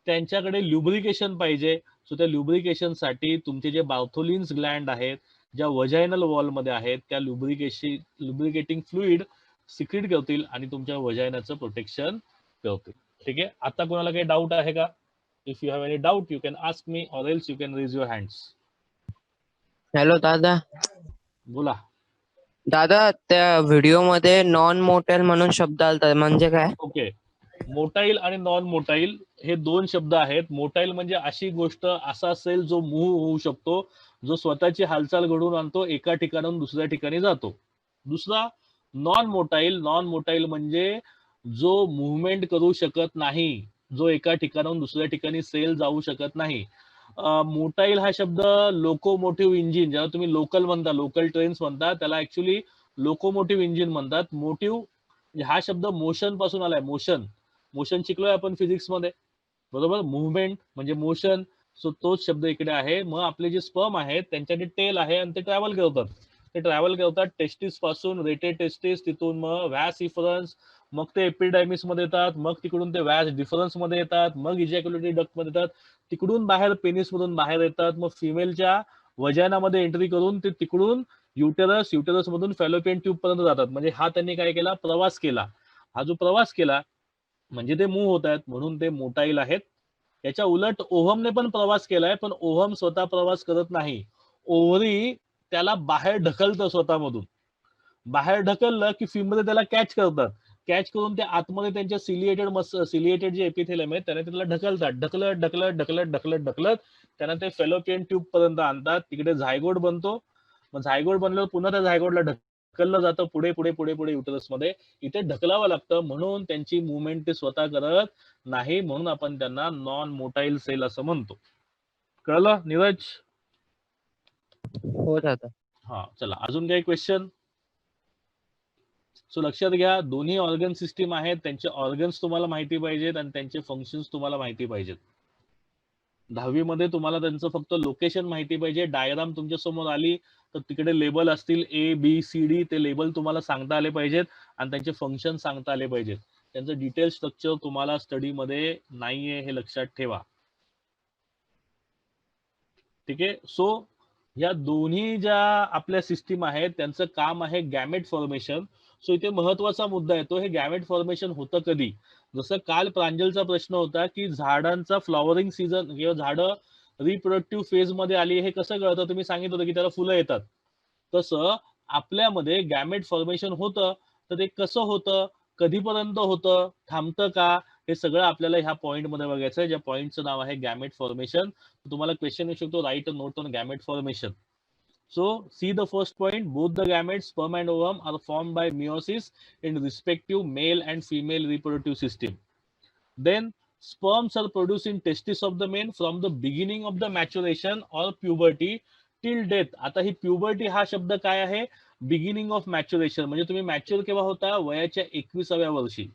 त्यांच्याकडे ल्युब्रिकेशन पाहिजे. सो त्या ल्युब्रिकेशन साठी तुमचे जे बार्थोलिन्स ग्लँड आहेत ज्या वजायनल वॉल मध्ये आहेत त्या लुब्रिकेटिंग फ्लुइड सिक्रेट करतील आणि तुमच्या वजायनाचं प्रोटेक्शन करतील. ठीक आहे. आता कोणाला काही डाऊट आहे का? If you have any doubt you can ask me or else you can raise your hands. Hello दादा. बोला. दादा, त्या व्हिडिओ मध्ये नॉन मोटेल म्हणून शब्द आलता, म्हणजे काय? ओके. मोटाईल आणि नॉन मोटाईल हे 2 शब्द आहेत. मोटाईल म्हणजे अशी गोष्ट, असा सेल जो मूव्ह होऊ शकतो, जो स्वतःची हालचाल घडवून आणतो, एका ठिकाणाहून दुसऱ्या ठिकाणी जातो. दुसरा नॉन मोटाईल म्हणजे जो मुवमेंट करू शकत नाही, जो एका ठिकाणाहून दुसऱ्या ठिकाणी सेल जाऊ शकत नाही. मोटाईल हा शब्द लोकोमोटिव्ह इंजिन, ज्याला तुम्ही लोकल म्हणता, लोकल ट्रेन्स म्हणता, त्याला ऍक्च्युली लोकोमोटिव्ह इंजिन म्हणतात. मोटिव्ह हा शब्द मोशन पासून आलाय. मोशन शिकलोय आपण फिजिक्स मध्ये, बरोबर. मुव्हमेंट म्हणजे मोशन. सो तोच शब्द इकडे आहे. मग आपले जे स्पर्म आहेत त्यांच्याकडे टेल आहे आणि ते ट्रॅव्हल करतात टेस्टिस पासून, रेटेड टेस्टिस, तिथून मग व्हॅस इफरन्स, मग ते एपिडायमिस मध्ये येतात, मग तिकडून ते व्हॅज डिफरन्स मध्ये येतात, मग इजॅक्युलेटरी डक्ट मध्ये येतात, तिकडून बाहेर पेनिस मधून बाहेर येतात, मग फिमेलच्या वजानामध्ये एंट्री करून ते तिकडून युटेरस मधून फॅलोपियन ट्यूब पर्यंत जातात. म्हणजे हा त्यांनी काय केला, प्रवास केला. हा जो प्रवास केला म्हणजे ते मूव्ह होत आहेत, म्हणून ते मोटाईल आहेत. याच्या उलट ओव्हमने पण प्रवास केलाय, पण ओव्हम स्वतः प्रवास करत नाही. ओव्हरी त्याला बाहेर ढकलतं स्वतःमधून. बाहेर ढकललं की फिममध्ये त्याला कॅच करतात. कॅच करून ते आतमध्ये त्यांच्या सिलिएटेड जे एपिथेलियम आहे त्याने त्याला ढकलतात. ढकलत ढकलत ढकलत ढकलत ढकलत त्यांना ते फेलोपियन ट्यूब पर्यंत आणतात. तिकडे झायगोट बनतो. मग झायगोट बनल्यावर पुन्हा त्या झायगोटला ढकललं जातं पुढे पुढे पुढे पुढे युटरस मध्ये. इथे ढकलावं लागतं, म्हणून त्यांची मुवमेंट ते स्वतः करत नाही, म्हणून आपण त्यांना नॉन मोटाईल सेल असं म्हणतो. कळलं नीरज? हो दादा. हा चला, अजून काही क्वेश्चन? सो लक्षात घ्या, दोन्ही ऑर्गन सिस्टीम आहेत, त्यांचे ऑर्गन्स तुम्हाला माहिती पाहिजेत आणि त्यांचे फंक्शन्स तुम्हाला माहिती पाहिजेत. 10वी मध्ये तुम्हाला त्यांचं फक्त लोकेशन माहिती पाहिजे. डायग्राम तुमच्या समोर आली तर तिकडे लेबल असतील ABCD, ते लेबल तुम्हाला सांगता आले पाहिजेत आणि त्यांचे फंक्शन सांगता आले पाहिजेत. त्यांचं डिटेल स्ट्रक्चर तुम्हाला स्टडी मध्ये नाहीये हे लक्षात ठेवा. ठीक आहे. सो या दोन्ही ज्या आपल्या सिस्टीम आहेत त्यांचं काम आहे गॅमेट फॉर्मेशन. सो इथे महत्वाचा मुद्दा येतो, हे गॅमेट फॉर्मेशन होतं कधी? जसं काल प्रांजलचा प्रश्न होता की झाडांचा फ्लॉवरिंग सीझन किंवा झाडं रिप्रोडक्टिव्ह फेज मध्ये आली हे कसं कळतं? तुम्ही सांगितलं होतं की त्याला फुलं येतात. तसं आपल्यामध्ये गॅमेट फॉर्मेशन होतं, तर ते कसं होतं, कधीपर्यंत होतं, थांबतं का, हे सगळं आपल्याला ह्या पॉइंट मध्ये बघायचं आहे, ज्या पॉइंटचं नाव आहे गॅमेट फॉर्मेशन. तुम्हाला क्वेश्चन येऊ शकतो, right a note on gamete formation. So see the first point, both the gametes sperm and ovum are formed by meiosis in respective male and female reproductive system. Then sperms are produced in testis of the male from the beginning of the maturation or puberty till death. आता ही puberty हा शब्द काय आहे? Beginning of maturation. म्हणजे तुम्ही mature केव्हा होता? वयाच्या 21व्या वर्षी.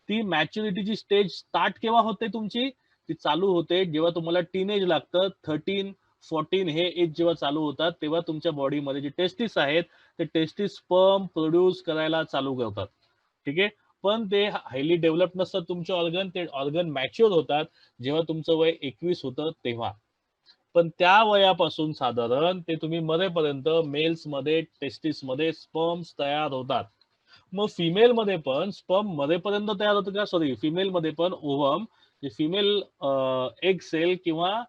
ती मॅच्युरिटीची स्टेज स्टार्ट केव्हा होते तुमची? ती चालू होते जेव्हा तुम्हाला टीनेज लागतं. 13-14 हे एज जेव्हा चालू होतात तेव्हा तुमच्या बॉडीमध्ये जे टेस्टिस आहेत ते टेस्टिस स्पर्म प्रोड्यूस करायला चालू करतात. ठीक आहे. पण ते हायली डेव्हलप नसतात तुमचे ऑर्गन. ते ऑर्गन मॅच्युअर होतात जेव्हा तुमचं वय 21 होतं तेव्हा. पण त्या वयापासून साधारण ते तुम्ही मरेपर्यंत मेल्स मध्ये टेस्टिस मध्ये स्पर्म्स तयार होतात. मग फिमेल मध्ये पण स्पर्म मरेपर्यंत तयार होतं का? सॉरी, फिमेल मध्ये पण ओव्हम जे फिमेल एग सेल किंवा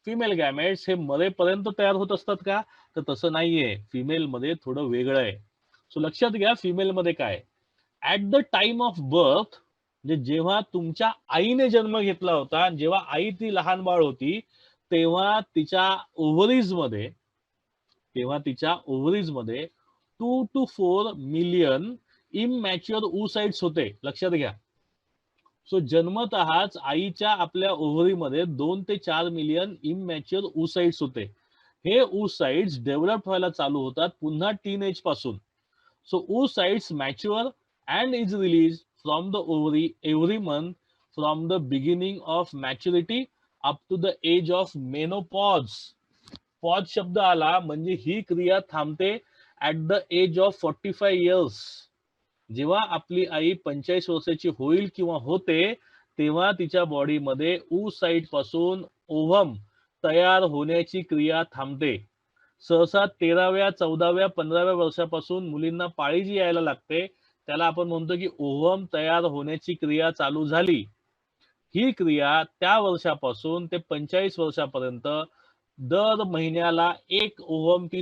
फिमेल गॅमेट्स हे मरेपर्यंत तयार होत असतात का? तर तसं नाहीये. फिमेल मध्ये थोडं वेगळं आहे. सो लक्षात घ्या, फिमेल मध्ये काय, at the time of birth, म्हणजे जेव्हा तुमच्या आईने जन्म घेतला होता, जेव्हा आई ती लहान बाळ होती तेव्हा तिच्या ओव्हरीज मध्ये 2 to 4 मिलियन इमॅच्युअर oocytes होते. लक्षात घ्या. सो जन्मतःच आईच्या आपल्या ओव्हरीमध्ये 2 ते 4 मिलियन इमॅच्युअर oocytes होते. हे oocytes डेव्हलप व्हायला चालू होतात पुन्हा टीनेज पासून. So oocytes mature and is release from the ovary every month from the beginning of maturity up to the age of menopause. Pause शब्द आला म्हणजे ही क्रिया थांबते at the age of 45 years. जेव्हा आपली आई 45 वर्षाची होईल किंवा होते तेव्हा तिच्या बॉडीमध्ये oocyte पासून ओव्हम तयार होण्याची क्रिया थांबते. सहसा 13व्या 14व्या 15व्या वर्षापासून मुलींना पाळी जी यायला लागते त्याला आपण म्हणतो की ओव्हम तयार होण्याची क्रिया चालू झाली. ही क्रिया त्या वर्षापासून ते 45 वर्षापर्यंत दर महिन्याला एक ओव्हम ती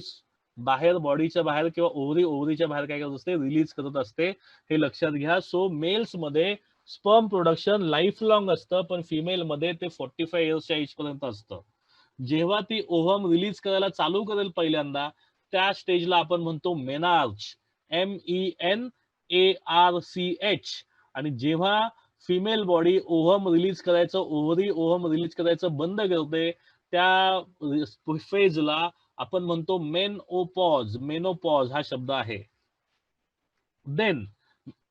बाहेर बॉडीच्या बाहेर किंवा ओव्हरीच्या बाहेर काय करत असते, रिलीज करत असते. हे लक्षात घ्या. सो मेल्स मध्ये स्पर्म प्रोडक्शन लाईफ लॉंग असतं, पण फिमेल मध्ये ते 45 इयर्सच्या एज पर्यंत असतं. जेव्हा ती ओव्हम रिलीज करायला चालू करेल पहिल्यांदा त्या स्टेजला आपण म्हणतो मेनार्च, MENARCH. आणि जेव्हा फिमेल बॉडी ओव्हम रिलीज करायचं, ओव्हरी ओव्हम रिलीज करायचं बंद करते त्या फेजला आपण म्हणतो मेनोपॉज. मेनोपॉज हा शब्द आहे. देन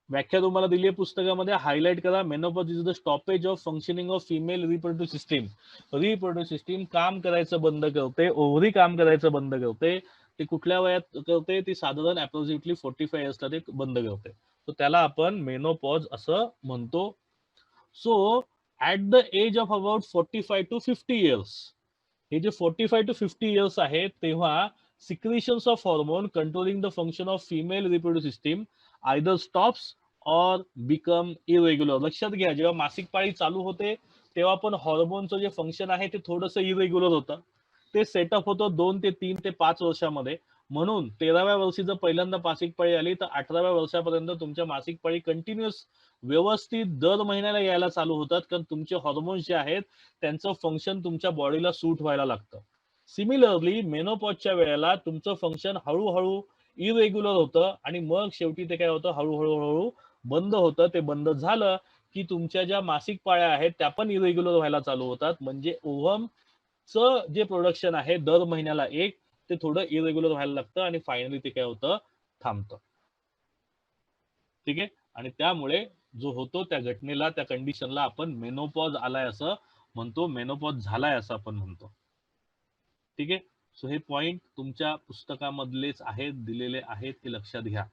व्याख्या तुम्हाला दिली आहे पुस्तकामध्ये, हायलाइट करा. Menopause is the stoppage of functioning of female reproductive system. Reproductive system काम करायचं बंद करते, ओव्हरी काम करायचं बंद करते. ते कुठल्या वयात करते? ती साधारण अप्रॉक्सिमेटली 45 इयर्सला ते बंद करते. सो त्याला आपण मेनोपॉज असं म्हणतो. So at the age of about 45 to 50 years, हे जे 45 to 50 इयर्स आहेत तेव्हा secretions of hormone controlling the function of female reproductive system either stops or become irregular. लक्षात घ्या, जेव्हा मासिक पाळी चालू होते तेव्हा पण हॉर्मोनचं जे फंक्शन आहे ते थोडंसं इरेग्युलर होतं. ते सेटअप होतं 2 ते 3 ते 5 वर्षामध्ये. म्हणून 13व्या वर्षी जर पहिल्यांदा मासिक पाळी आली तर 18व्या वर्षापर्यंत तुमच्या मासिक पाळी कंटिन्युअस व्यवस्थित दर महिन्याला यायला चालू होतात, कारण तुमचे हॉर्मोन्स जे आहेत त्यांचं फंक्शन तुमच्या बॉडीला सूट व्हायला लागतं. सिमिलरली मेनोपॉजच्या वेळेला तुमचं फंक्शन हळूहळू इरेग्युलर होतं आणि मग शेवटी ते काय होतं, हळूहळू बंद होतं. ते बंद झालं की तुमच्या ज्या मासिक पाळ्या आहेत त्या पण इरेग्युलर व्हायला चालू होतात. म्हणजे ओव्हमचं जे प्रोडक्शन आहे दर महिन्याला एक, ते थोडं इरेग्युलर व्हायला लागतं आणि फायनली ते काय होतं, थांबतं. ठीक आहे. आणि त्यामुळे जो होतो त्या घटनेला, त्या कंडिशनला आपण मेनोपॉज आलाय असं म्हणतो, मेनोपॉज झालाय असं आपण म्हणतो. ठीक आहे. सो हे पॉइंट तुमच्या पुस्तकामधलेच आहेत, दिलेले आहेत, ते लक्षात घ्या.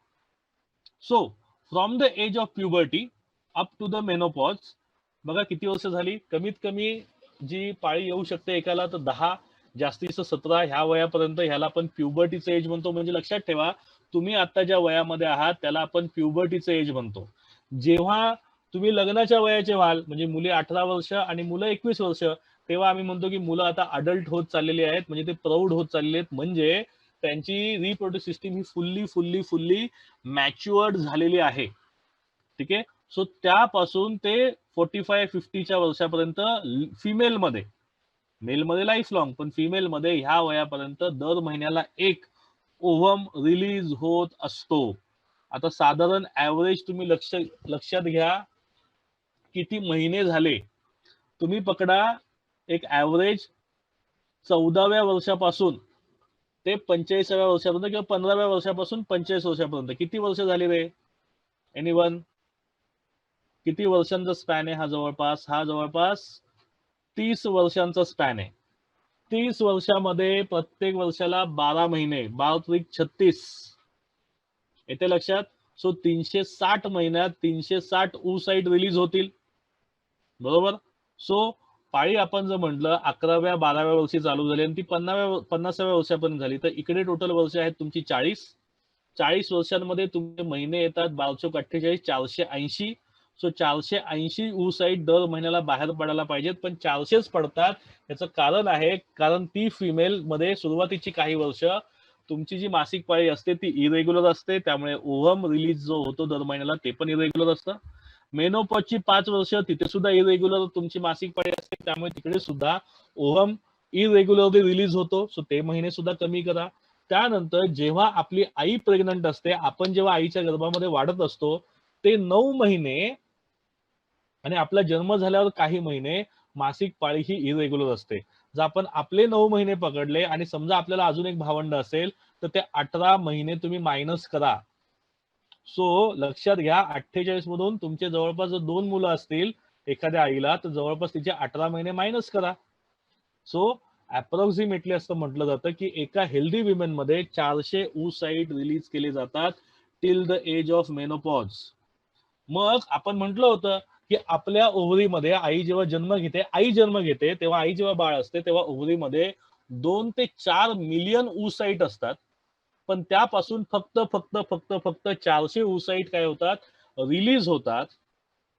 So from the age of puberty up to the menopause, बघा किती वर्ष झाली. कमीत कमी जी पाळी येऊ शकते एकाला तर 10, जास्तीचं 17 ह्या वयापर्यंत, ह्याला आपण प्युबर्टीचं एज म्हणतो. म्हणजे लक्षात ठेवा, तुम्ही आता ज्या वयामध्ये आहात त्याला आपण प्युबर्टीचं एज म्हणतो. जेव्हा तुम्ही लग्नाच्या वयाचे व्हाल, म्हणजे मुली 18 वर्ष आणि मुलं 21 वर्ष, तेव्हा आम्ही म्हणतो की मुलं आता अडल्ट होत चाललेली आहेत, म्हणजे ते प्रौढ होत चाललेले आहेत, म्हणजे त्यांची रिप्रोडक्टिव्ह सिस्टीम ही फुल्ली मॅच्युअर्ड झालेली आहे. ठीक आहे. सो त्यापासून ते 45-50च्या वर्षापर्यंत फिमेलमध्ये, मेलमध्ये लाईफ लॉंग, पण फिमेलमध्ये ह्या वयापर्यंत दर महिन्याला एक ओव्हम रिलीज होत असतो. आता साधारण ऍव्हरेज तुम्ही लक्षात घ्या किती महिने झाले. तुम्ही पकडा एक ऍव्हरेज 14व्या वर्षापासून ते 45व्या वर्षापर्यंत किंवा 15व्या वर्षापासून 45 वर्षापर्यंत किती वर्ष झाली रे? एनीवन? किती वर्षांचा स्पॅन आहे हा? जवळपास 30 वर्षांचा स्पॅन आहे. 30 वर्षामध्ये प्रत्येक वर्षाला 12 महिने, 12×36 येते लक्षात. सो 360 महिन्यात 360 oocyte रिलीज होतील, बरोबर. सो पाळी आपण जर म्हटलं 11व्या 12व्या वर्षी चालू झाली आणि ती 50व्या वर्षापर्यंत झाली, तर इकडे टोटल वर्ष आहेत तुमची 40 वर्षांमध्ये तुमचे महिने येतात 12×48 480. सो 480 oocyte दर महिन्याला बाहेर पडायला पाहिजेत, पण 400च पडतात. याचं कारण आहे, कारण ती फिमेल मध्ये सुरुवातीची काही वर्ष तुमची जी मासिक पाळी असते ती इरेग्युलर असते, त्यामुळे ओव्हम रिलीज जो होतो दर महिन्याला ते पण इरेग्युलर असतं. मेनोपॉजची 5 वर्ष, तिथे सुद्धा इरेग्युलर तुमची मासिक पाळी असते, त्यामुळे तिकडे सुद्धा ओव्हम इरेग्युलरली रिलीज होतो. सो ते महिने सुद्धा कमी करा. त्यानंतर जेव्हा आपली आई प्रेग्नंट असते, आपण जेव्हा आईच्या गर्भामध्ये वाढत असतो, ते 9 महिने आणि आपला जन्म झाल्यावर काही महिने मासिक पाळी ही इरेग्युलर असते. जर आपण आपले 9 महिने पकडले आणि समजा आपल्याला अजून एक भावंड असेल तर ते 18 महिने तुम्ही मायनस करा. सो लक्षात घ्या, 48 मधून तुमचे जवळपास जर 2 मुलं असतील एखाद्या आईला, तर जवळपास तिचे 18 महिने मायनस करा. सो अप्रॉक्सिमेटली असं म्हटलं जातं की एका हेल्दी विमेन मध्ये 400 oocyte रिलीज केले जातात till the age of menopause. मग आपण म्हटलं होतं की आपल्या ओव्हरीमध्ये आई जेव्हा जन्म घेते तेव्हा आई जेव्हा बाळ असते तेव्हा ओव्हरीमध्ये 2 ते 4 मिलियन oocyte असतात, पण त्यापासून फक्त 400 oocyte काय होतात, रिलीज होतात.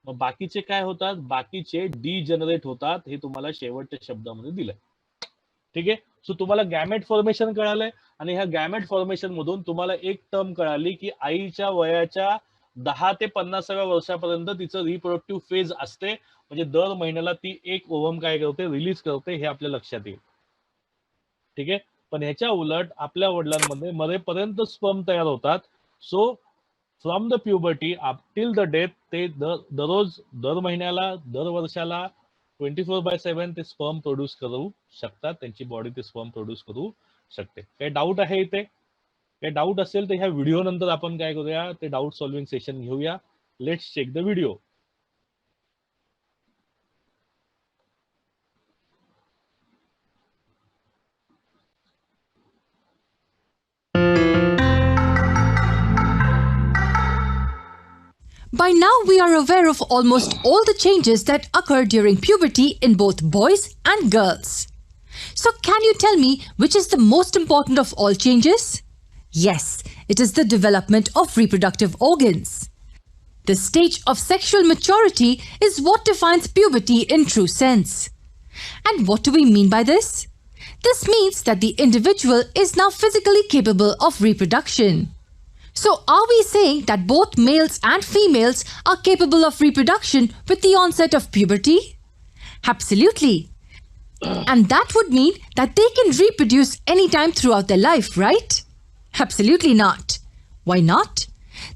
मग बाकीचे काय होतात? बाकीचे डिजनरेट होतात. हे तुम्हाला शेवटच्या शब्दामध्ये दिलंय. ठीक आहे. सो तुम्हाला गॅमेट फॉर्मेशन कळालंय आणि ह्या गॅमेट फॉर्मेशन मधून तुम्हाला एक टर्म कळाली की आईच्या वयाच्या 10 ते 50व्या वर्षापर्यंत तिचं रिप्रोडक्टिव्ह फेज असते, म्हणजे दर महिन्याला ती एक ओव्हम काय करते, रिलीज करते. हे आपल्या लक्षात येईल. ठीक आहे. पण ह्याच्या उलट आपल्या वडिलांमध्ये मरेपर्यंत स्पर्म तयार होतात. So from the puberty up till the death ते दररोज, दर महिन्याला, दर वर्षाला 24/7 ते स्पर्म प्रोड्यूस करू शकतात. त्यांची बॉडी ते स्पर्म प्रोड्यूस करू शकते. काही डाऊट आहे इथे? काही डाऊट असेल तर ह्या व्हिडिओ नंतर आपण काय करूया, ते डाऊट सॉल्विंग सेशन घेऊया. Let's check the video. By now, we are aware of almost all the changes that occur during puberty in both boys and girls. So, can you tell me which is the most important of all changes? Yes, it is the development of reproductive organs. The stage of sexual maturity is what defines puberty in true sense. And what do we mean by this? This means that the individual is now physically capable of reproduction. So, are we saying that both males and females are capable of reproduction with the onset of puberty? Absolutely. And that would mean that they can reproduce anytime throughout their life, right? Absolutely not. Why not?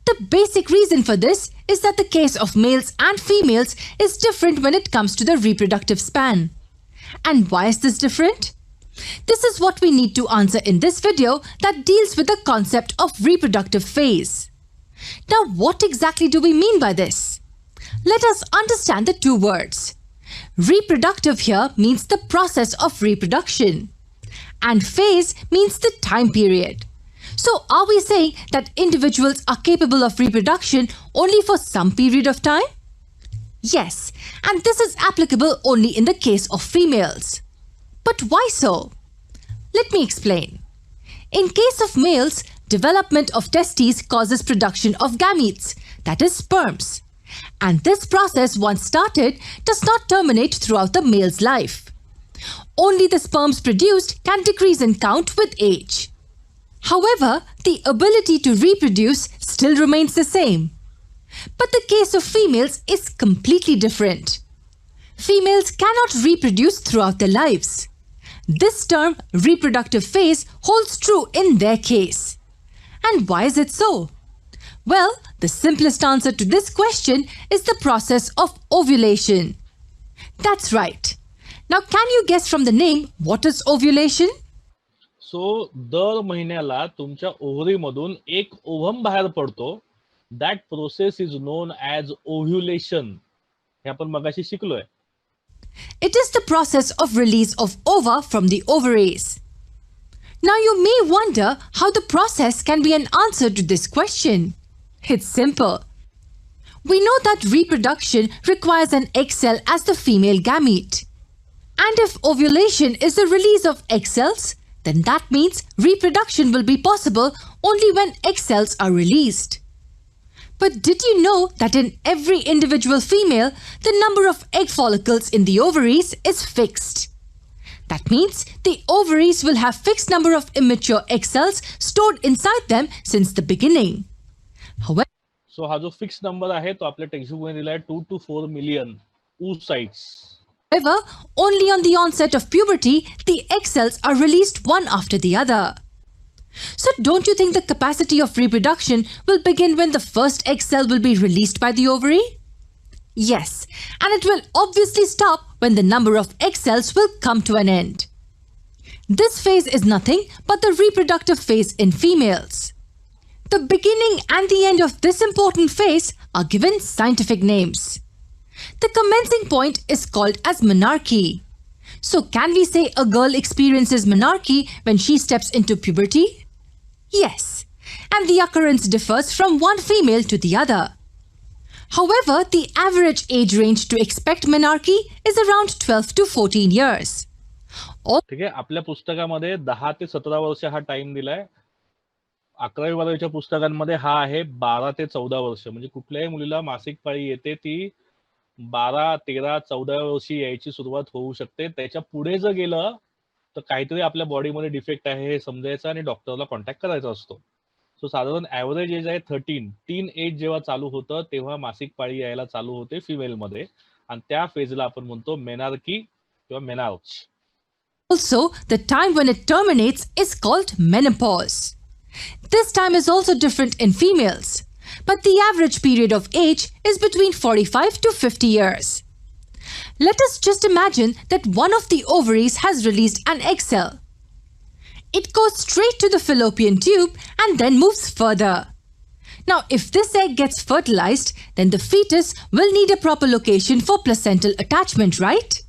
The basic reason for this is that the case of males and females is different when it comes to the reproductive span. And why is this different? This is what we need to answer in this video that deals with the concept of reproductive phase. Now, what exactly do we mean by this? Let us understand the two words. Reproductive here means the process of reproduction, and phase means the time period. So, are we saying that individuals are capable of reproduction only for some period of time? Yes, and this is applicable only in the case of females. But why so? Let me explain. In case of males, development of testes causes production of gametes, that is sperms. And this process, once started, does not terminate throughout the male's life. Only the sperms produced can decrease in count with age. However, the ability to reproduce still remains the same. But the case of females is completely different. Females cannot reproduce throughout their lives. This term, reproductive phase, holds true in their case. And why is it so? Well, the simplest answer to this question is the process of ovulation. That's right. Now, can you guess from the name what is ovulation? So दर महिन्याला तुमच्या ओव्हरीमधून एक ovum बाहेर पडतो. That process is known as ovulation. हे आपण मगाशी शिकलोय. It is the process of release of ova from the ovaries. Now you may wonder how the process can be an answer to this question. It's simple. We know that reproduction requires an egg cell as the female gamete. And if ovulation is the release of egg cells, then that means reproduction will be possible only when egg cells are released. But did you know that in every individual female, the number of egg follicles in the ovaries is fixed? That means the ovaries will have fixed number of immature egg cells stored inside them since the beginning. However, so हा जो fix number आहे तो आपल्या textbook मध्ये दिलाय 2 to 4 million oocytes. only on the onset of puberty, the egg cells are released one after the other. So don't you think the capacity of reproduction will begin when the first egg cell will be released by the ovary? Yes, and it will obviously stop when the number of egg cells will come to an end. This phase is nothing but the reproductive phase in females. The beginning and the end of this important phase are given scientific names. The commencing point is called as menarche. So can we say a girl experiences menarche when she steps into puberty? Yes, and the occurrence differs from one female to the other. However, the average age range to expect menarche is around 12 to 14 years. ठीक आहे. आपल्या पुस्तकामध्ये 10 ते 17 वर्ष हा time दिलाय. 11वी 12वीच्या पुस्तकांमध्ये हा आहे 12 ते 14 वर्ष. म्हणजे कुठल्याही मुलीला मासिक पाळी येते ती 12, 13, 14 वर्षी यायची सुरुवात होऊ शकते. त्याच्या पुढे जर गेलं तर काहीतरी आपल्या बॉडीमध्ये डिफेक्ट आहे हे समजायचं आणि डॉक्टरला कॉन्टॅक्ट करायचा असतो. सो साधारण ऍव्हरेज एज आहे 13. टीन एज जेव्हा चालू होतं तेव्हा मासिक पाळी यायला चालू होते फिमेलमध्ये आणि त्या फेजला आपण म्हणतो मेनार्की किंवा menarche. Also, the time when it terminates is called menopause. This time is also different in females, but the average period of age is between 45 to 50 years. Let us just imagine that one of the ovaries has released an egg cell. It goes straight to the fallopian tube and then moves further. Now, if this egg gets fertilized, then the fetus will need a proper location for placental attachment, right?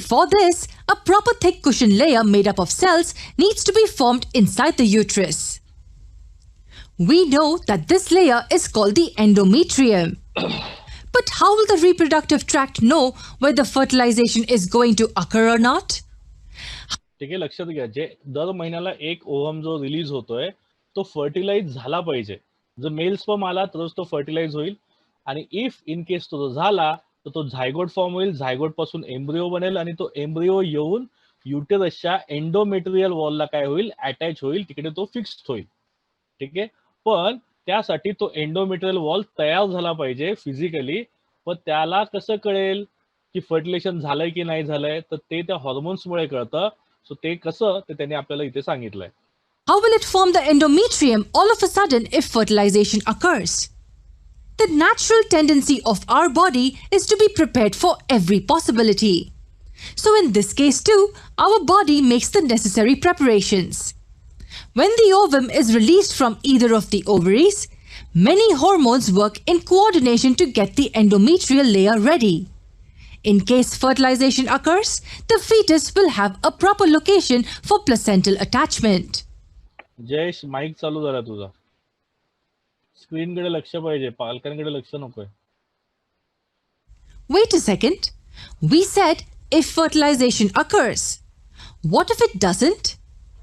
For this, a proper thick cushion layer made up of cells needs to be formed inside the uterus. We know that this layer is called the endometrium. But how will the reproductive tract know whether fertilization is going to occur or not? ठीक आहे, लक्षात घ्या, जे दर महिन्याला 1 ovum जो release होतोय तो फर्टिलाइज झाला पाहिजे. जर मेल स्पर्म आला तरच तो फर्टिलाइज होईल, आणि इफ इन केस तो झाला तर तो झायगोट फॉर्म होईल, झायगोट पासून एम्ब्रिओ बनेल, आणि तो एम्ब्रिओ येऊन युटेरसच्या एंडोमेट्रियल वॉलला काय होईल, अटॅच होईल, तिकडे तो फिक्स्ड होईल. ठीक आहे, पण त्यासाठी तो एंडोमेट्रियल वॉल तयार झाला पाहिजे फिजिकली. पण त्याला कसं कळेल की फर्टिलेशन झालंय की नाही झालंय, तर ते त्या हॉर्मोन्समुळे कळतं. सो ते कसं ते त्यांनी आपल्याला इथे सांगितलंय. How will it form the endometrium all of a sudden if fertilization occurs? The natural tendency of our body is to be prepared for every possibility. So in this case too, our body makes the necessary preparations. When the ovum is released from either of the ovaries, many hormones work in coordination to get the endometrial layer ready. In case fertilization occurs, the fetus will have a proper location for placental attachment. Jayesh, mic चालू झाला तुझा. स्क्रीनकडे लक्ष पाहिजे, पालकांकडे लक्ष नकोय. Wait a second. We said if fertilization occurs. What if it doesn't?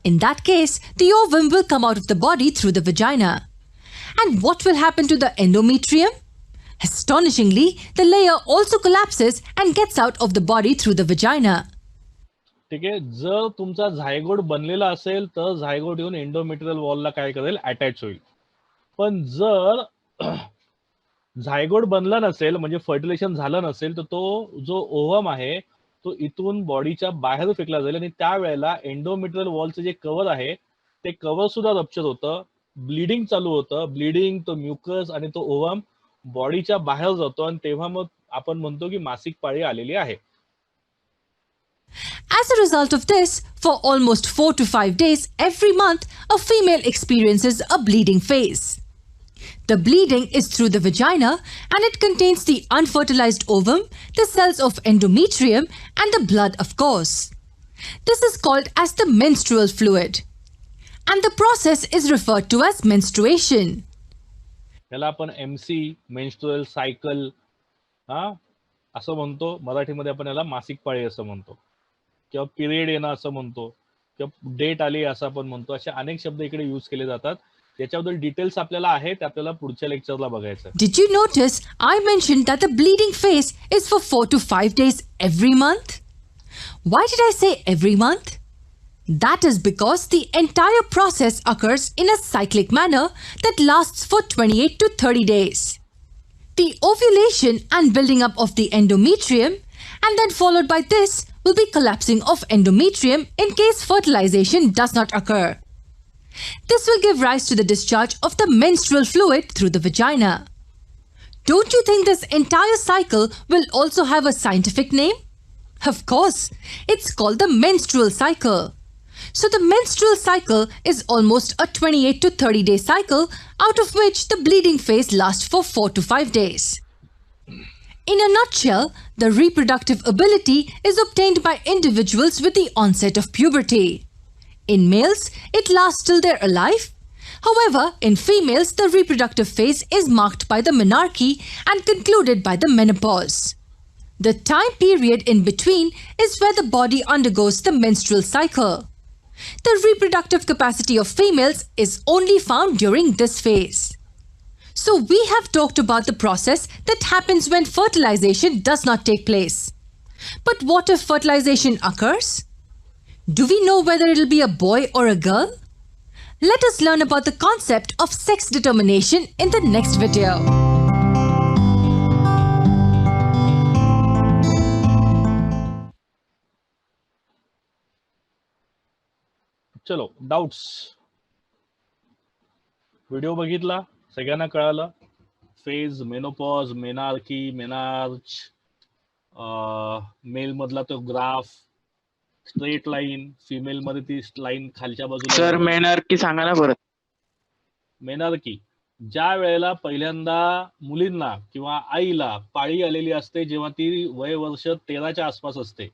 In that case, the ovum will come out of the body through the vagina. And what will happen to the endometrium? Astonishingly, the layer also collapses and gets out of the body through the vagina. ठीक आहे, जर तुमचा zygote बनलेला असेल तर zygote येऊन endometrial वॉलला काय करेल, अटॅच होईल. पण जर झायगोट बनला नसेल, म्हणजे फर्टिलेशन झालं नसेल, तर तो जो ओव्हम आहे तो इथून बॉडीच्या बाहेर फेकला जाईल, आणि त्यावेळेला एंडोमेट्रियल वॉलचं जे कव्हर आहे ते कव्हर सुद्धा रप्चर होतं, ब्लिडिंग चालू होतं. ब्लिडिंग, तो म्युकस आणि तो ओव्हम बॉडीच्या बाहेर जातो, आणि तेव्हा मग आपण म्हणतो की मासिक पाळी आलेली आहे. As a result of this, for almost 4 to 5 days every month, a female experiences a bleeding phase. The bleeding is through the vagina and it contains the unfertilized ovum, the cells of endometrium, and the blood, of course. This is called as the menstrual fluid. And the process is referred to as menstruation. त्याला आपण MC, menstrual cycle, असं म्हणतो. मराठीमध्ये आपण याला मासिक पाळी असं म्हणतो, किंवा पिरियड येणं असं म्हणतो, किंवा डेट आली असं आपण म्हणतो. असे अनेक शब्द इकडे यूज केले जातात. त्याच्याबद्दल डिटेल्स आपल्याला आहे, ते आपल्याला पुढच्या लेक्चरला बघायचं. Did you notice I mentioned that the bleeding phase is for 4 to 5 days every month? Why did I say every month? That is because the entire process occurs in a cyclic manner that lasts for 28 to 30 days. The ovulation and building up of the endometrium, and then followed by this will be collapsing of endometrium in case fertilization does not occur. This will give rise to the discharge of the menstrual fluid through the vagina. Don't you think this entire cycle will also have a scientific name? Of course, it's called the menstrual cycle. So the menstrual cycle is almost a 28 to 30 day cycle, out of which the bleeding phase lasts for 4 to 5 days. In a nutshell, the reproductive ability is obtained by individuals with the onset of puberty. In males, it lasts till they're alive. However, in females, the reproductive phase is marked by the menarche and concluded by the menopause. The time period in between is where the body undergoes the menstrual cycle. The reproductive capacity of females is only found during this phase. So we have talked about the process that happens when fertilization does not take place. But what if fertilization occurs? Do we know whether it'll be a boy or a girl? Let us learn about the concept of sex determination in the next video. चलो, doubts. Video बघितला, सगळ्यांना कळालं. Phase, menopause, menarche, menarche, male मधला तो graph, straight line, female मध्ये ती line खालच्या बाजूला. सर मेनार्की सांगा ना परत. मेनार्की ज्या वेळेला पहिल्यांदा मुलींना किंवा आईला पाळी आलेली असते, जेव्हा ती वय वर्ष 13च्या आसपास असते,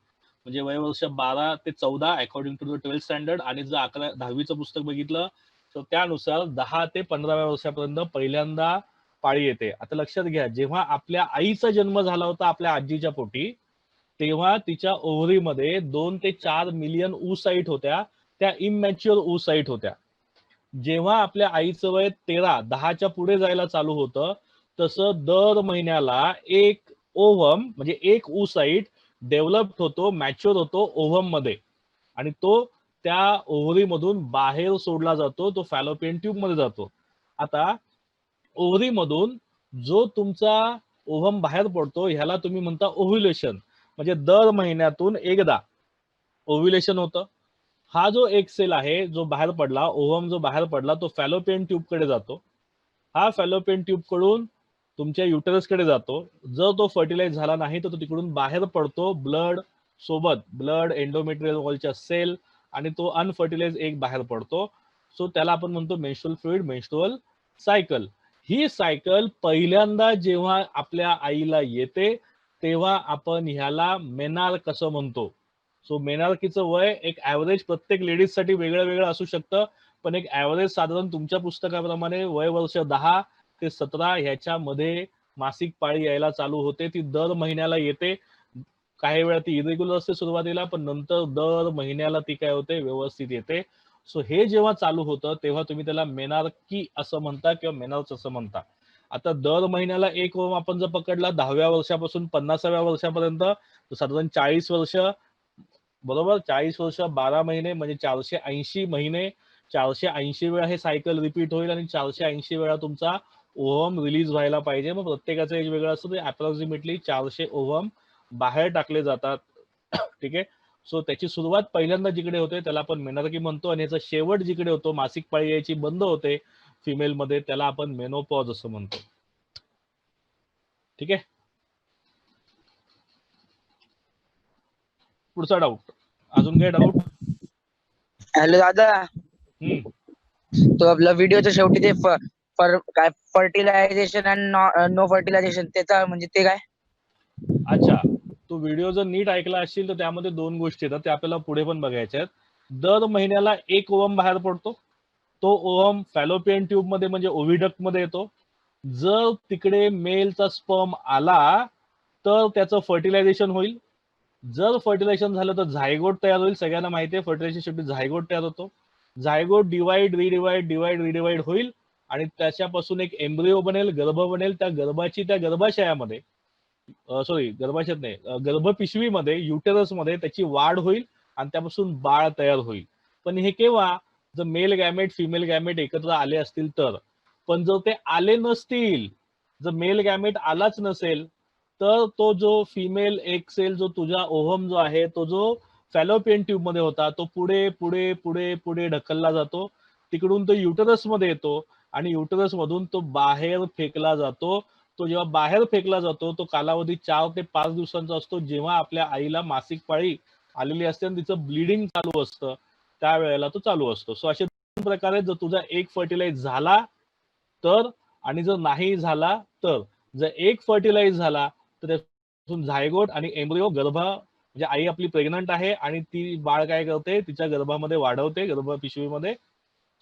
म्हणजे वय वर्ष 12 ते 14 according to the 12th standard. आणि जर 11-10वीचं पुस्तक बघितलं तर त्यानुसार 10 ते 15व्या वर्षापर्यंत पहिल्यांदा पाळी येते. आता लक्षात घ्या, जेव्हा आपल्या आईचा जन्म झाला होता आपल्या आजीच्या पोटी, तेव्हा तिच्या ओव्हरीमध्ये 2 ते 4 मिलियन oocyte होत्या. त्या इमॅच्युअर oocyte होत्या. जेव्हा आपल्या आईचं वय 10च्या पुढे जायला चालू होतं, तसं दर महिन्याला एक ओव्हम म्हणजे एक oocyte डेव्हलप होतो, मॅच्युअर होतो ओव्हम मध्ये, आणि तो त्या ओव्हरी मधून बाहेर सोडला जातो, तो फॅलोपियन ट्यूब मध्ये जातो. आता ओव्हरी मधून जो तुमचा ओव्हम बाहेर पडतो ह्याला तुम्ही म्हणता ओव्ह्युलेशन. म्हणजे दर महिन्यातून एकदा ओव्ह्युलेशन होतं. हा जो एक सेल आहे जो बाहेर पडला, ओव्हम जो बाहेर पडला, तो फॅलोपियन ट्यूब कडे जातो. हा फॅलोपियन ट्यूब कडून तुमच्या युटरस कडे जातो. जर तो फर्टिलाइज झाला नाही तर तो तिकडून बाहेर पडतो ब्लड सोबत, ब्लड एंडोमेट्रियल वॉलच्या सेल, आणि तो अनफर्टिलाइज एक बाहेर पडतो. सो त्याला आपण म्हणतो मेन्स्ट्रुअल फ्लुइड, मेन्स्ट्रुअल सायकल. ही सायकल पहिल्यांदा जेव्हा आपल्या आईला येते तेव्हा आपण ह्याला मेनार्क असं म्हणतो. सो मेनार्कीचं वय एक ऍव्हरेज प्रत्येक लेडीज साठी वेगळं वेगळं असू शकतं, पण एक ऍव्हरेज साधारण तुमच्या पुस्तकाप्रमाणे वय वर्ष 10 ते 17 ह्याच्यामध्ये मासिक पाळी यायला चालू होते. ती दर महिन्याला येते. काही वेळा ती इरेग्युलर असते सुरुवातीला, पण नंतर दर महिन्याला ती काय होते, व्यवस्थित येते. सो हे जेव्हा चालू होतं तेव्हा तुम्ही त्याला मेनार्की असं म्हणता किंवा मेनॉर्स असं म्हणता. आता दर महिन्याला एक ओव्हम आपण जर पकडला 10व्या वर्षापासून 50व्या वर्षापर्यंत, तर साधारण 40 वर्ष, बरोबर, 40 वर्ष 12 महिने म्हणजे 480 महिने, 480 वेळा हे सायकल रिपीट होईल आणि 480 वेळा तुमचा ओव्हम रिलीज व्हायला पाहिजे. मग प्रत्येकाचं एक वेगळं असतं, ते अप्रॉक्सिमेटली 400 ओव्हम बाहेर टाकले जातात. ठीक आहे. सो त्याची सुरुवात पहिल्यांदा जिकडे होते त्याला आपण मेनार्की म्हणतो, आणि याचा शेवट जिकडे होतो, मासिक पाळी यायची बंद होते फिमेल मध्ये, त्याला आपण मेनोपॉज असं म्हणतो. ठीक आहे. पुढचा डाऊट, अजून काय डाऊट? हॅलो दादा, तो आपला व्हिडिओच्या शेवटी ते काय फर्टिलायझेशन आणि नो फर्टिलायझेशन त्याचा म्हणजे ते काय? अच्छा, तो व्हिडिओ जर नीट ऐकला असशील तर त्यामध्ये 2 गोष्टी येतात, त्या आपल्याला पुढे पण बघायच्या आहेत. दर महिन्याला एक ओव्हम बाहेर पडतो. तो ओव्हम फॅलोपियन ट्यूब मध्ये म्हणजे ओव्हिडक्ट मध्ये येतो. जर तिकडे मेलचा स्पर्म आला तर त्याचं फर्टिलायझेशन होईल. जर फर्टिलायझेशन झालं तर झायगोट तयार होईल. सगळ्यांना माहिती आहे फर्टिलायझेशन शेवटी झायगोट तयार होतो. झायगोट डिवाइड रिडिवाइड होईल आणि त्याच्यापासून एक एम्ब्रिओ बनेल, गर्भ बनेल. त्या गर्भाची त्या गर्भाशयामध्ये, सॉरी गर्भाशयात नाही, गर्भपिशवीमध्ये, युटेरस मध्ये त्याची वाढ होईल आणि त्यापासून बाळ तयार होईल. पण हे केव्हा, जर मेल गॅमेट फिमेल गॅमेट एकत्र आले असतील तर. पण जर ते आले नसतील, जर मेल गॅमेट आलाच नसेल, तर तो जो फिमेल एक सेल जो तुझा ओव्हम जो आहे, तो जो फॅलोपियन ट्यूब मध्ये होता, तो पुढे पुढे पुढे पुढे ढकलला जातो. तिकडून तो युटरस मध्ये येतो आणि युटरस मधून तो बाहेर फेकला जातो. तो जेव्हा बाहेर फेकला जातो तो कालावधी 4 ते 5 दिवसांचा असतो, जेव्हा आपल्या आईला मासिक पाळी आलेली असते आणि तिचं ब्लिडिंग चालू असतं, त्यावेळेला तो चालू असतो. सो असे 2 प्रकारे, जर तुझा एक फर्टिलाइज झाला तर, आणि जर नाही झाला तर. जर एक फर्टिलाइज झाला तर त्यातून झायगोट आणि एम्ब्रिओ, म्हणजे आई आपली प्रेग्नंट आहे आणि ती बाळ काय करते, तिच्या गर्भामध्ये वाढवते, गर्भपिशवीमध्ये,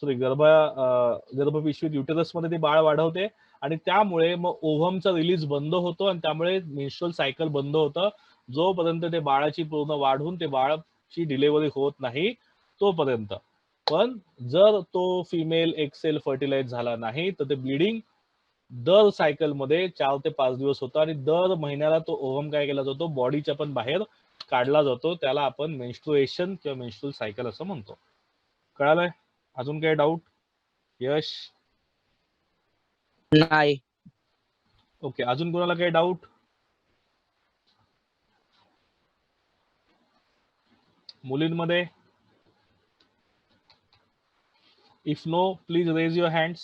सॉरी गर्भपिशवीत युटेरस मध्ये ती बाळ वाढवते, आणि त्यामुळे मग ओव्हमचा रिलीज बंद होतो आणि त्यामुळे मेन्स्ट्रुअल सायकल बंद होतं. जोपर्यंत ते बाळाची पूर्ण वाढ होऊन ते बाळाची डिलिव्हरी होत नाही तोपर्यंत. पण जर तो फिमेल एक सेल फर्टिलाइज झाला नाही तर ते ब्लिडिंग दर सायकल मध्ये 4 ते 5 दिवस होतं आणि दर महिन्याला तो ओव्हम काय केला जातो, बॉडीच्या पण बाहेर काढला जातो. त्याला आपण मेन्स्ट्रुएशन किंवा मेन्स्ट्रुअल सायकल असं म्हणतो. कळालंय? अजून काय डाऊट? यश? नाही. ओके, अजून कोणाला काही डाऊट? मुलींमध्ये? If no, please raise your hands.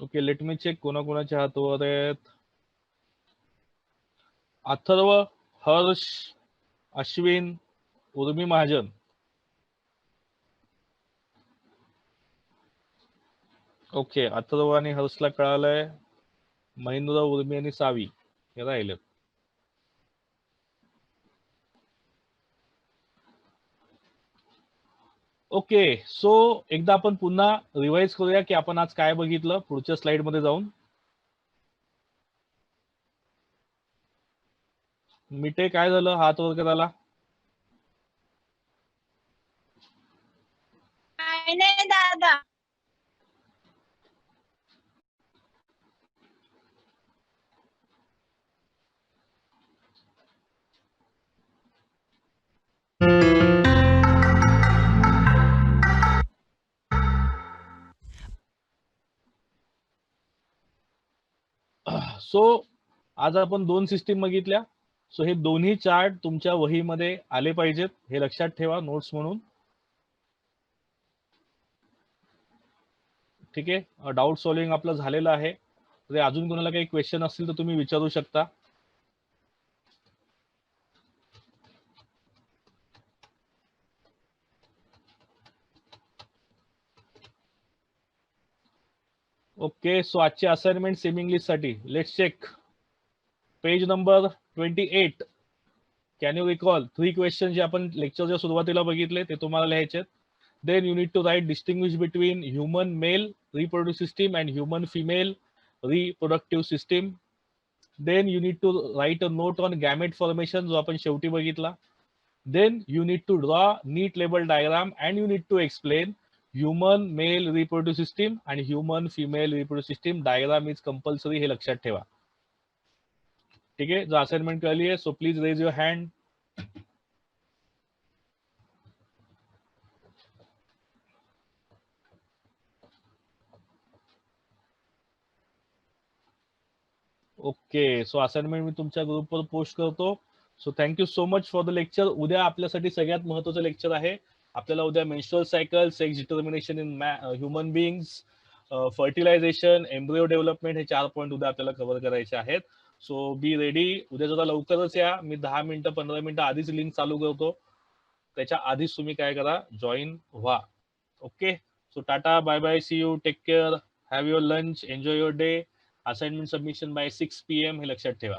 Okay, let me check कोणाकोणाच्या हातावर आहेत. अथर्व, हर्ष, अश्विन, उर्मी महाजन. ओके, अथर्व आणि हर्षला कळालंय. महेंद्र, उर्मी आणि सावी हे राहिले. ओके, सो एकदा आपण पुन्हा रिवाइज करूया की आपण आज काय बघितलं पुढच्या स्लाइड मध्ये जाऊन. मिटे काय झालं, हात वर करायला. काय नाही दादा. सो आज आपण 2 सिस्टीम बघितल्या. सो हे दोन्ही चार्ट तुमच्या वहीमध्ये आले पाहिजेत, हे लक्षात ठेवा नोट्स म्हणून. ठीक आहे, डाऊट सॉल्विंग आपलं झालेलं आहे. तर अजून कोणाला काही क्वेश्चन असतील तर तुम्ही विचारू शकता. ओके, सो आजची असाइनमेंट सेम इंग्लिश साठी let's check page number 28. Can you recall 3 question जे आपण लेक्चरच्या सुरुवातीला बघितले ते तुम्हाला लिहायचे. Then you need to write distinguish between human male reproductive system and human female reproductive system. Then you need to write a note on gamete formation जो आपण शेवटी बघितला. Then you need to draw neat label diagram and you need to explain human male reproductive system and human female reproductive system. Diagram is compulsory, हे लक्षात ठेवा. ठीक आहे, जो असाइनमेंट कळली आहे so please raise your hand. Okay, so assignment मी तुमच्या ग्रुपवर पोस्ट करतो. So thank you so much for the lecture. उद्या आपल्यासाठी सगळ्यात महत्त्वाचं लेक्चर आहे. आपल्याला उद्या menstrual cycle, sex determination in human beings, fertilization, embryo development हे 4 पॉईंट उद्या आपल्याला कव्हर करायचे आहेत. So be ready. उद्या जरा लवकरच या. मी 10 मिनिटं 15 मिनिटं आधीच लिंक चालू करतो. त्याच्या आधीच तुम्ही काय करा, जॉईन व्हा. Okay, so tata, bye bye, see you, take care, have your lunch, enjoy your day. Assignment submission by 6 PM हे लक्षात ठेवा.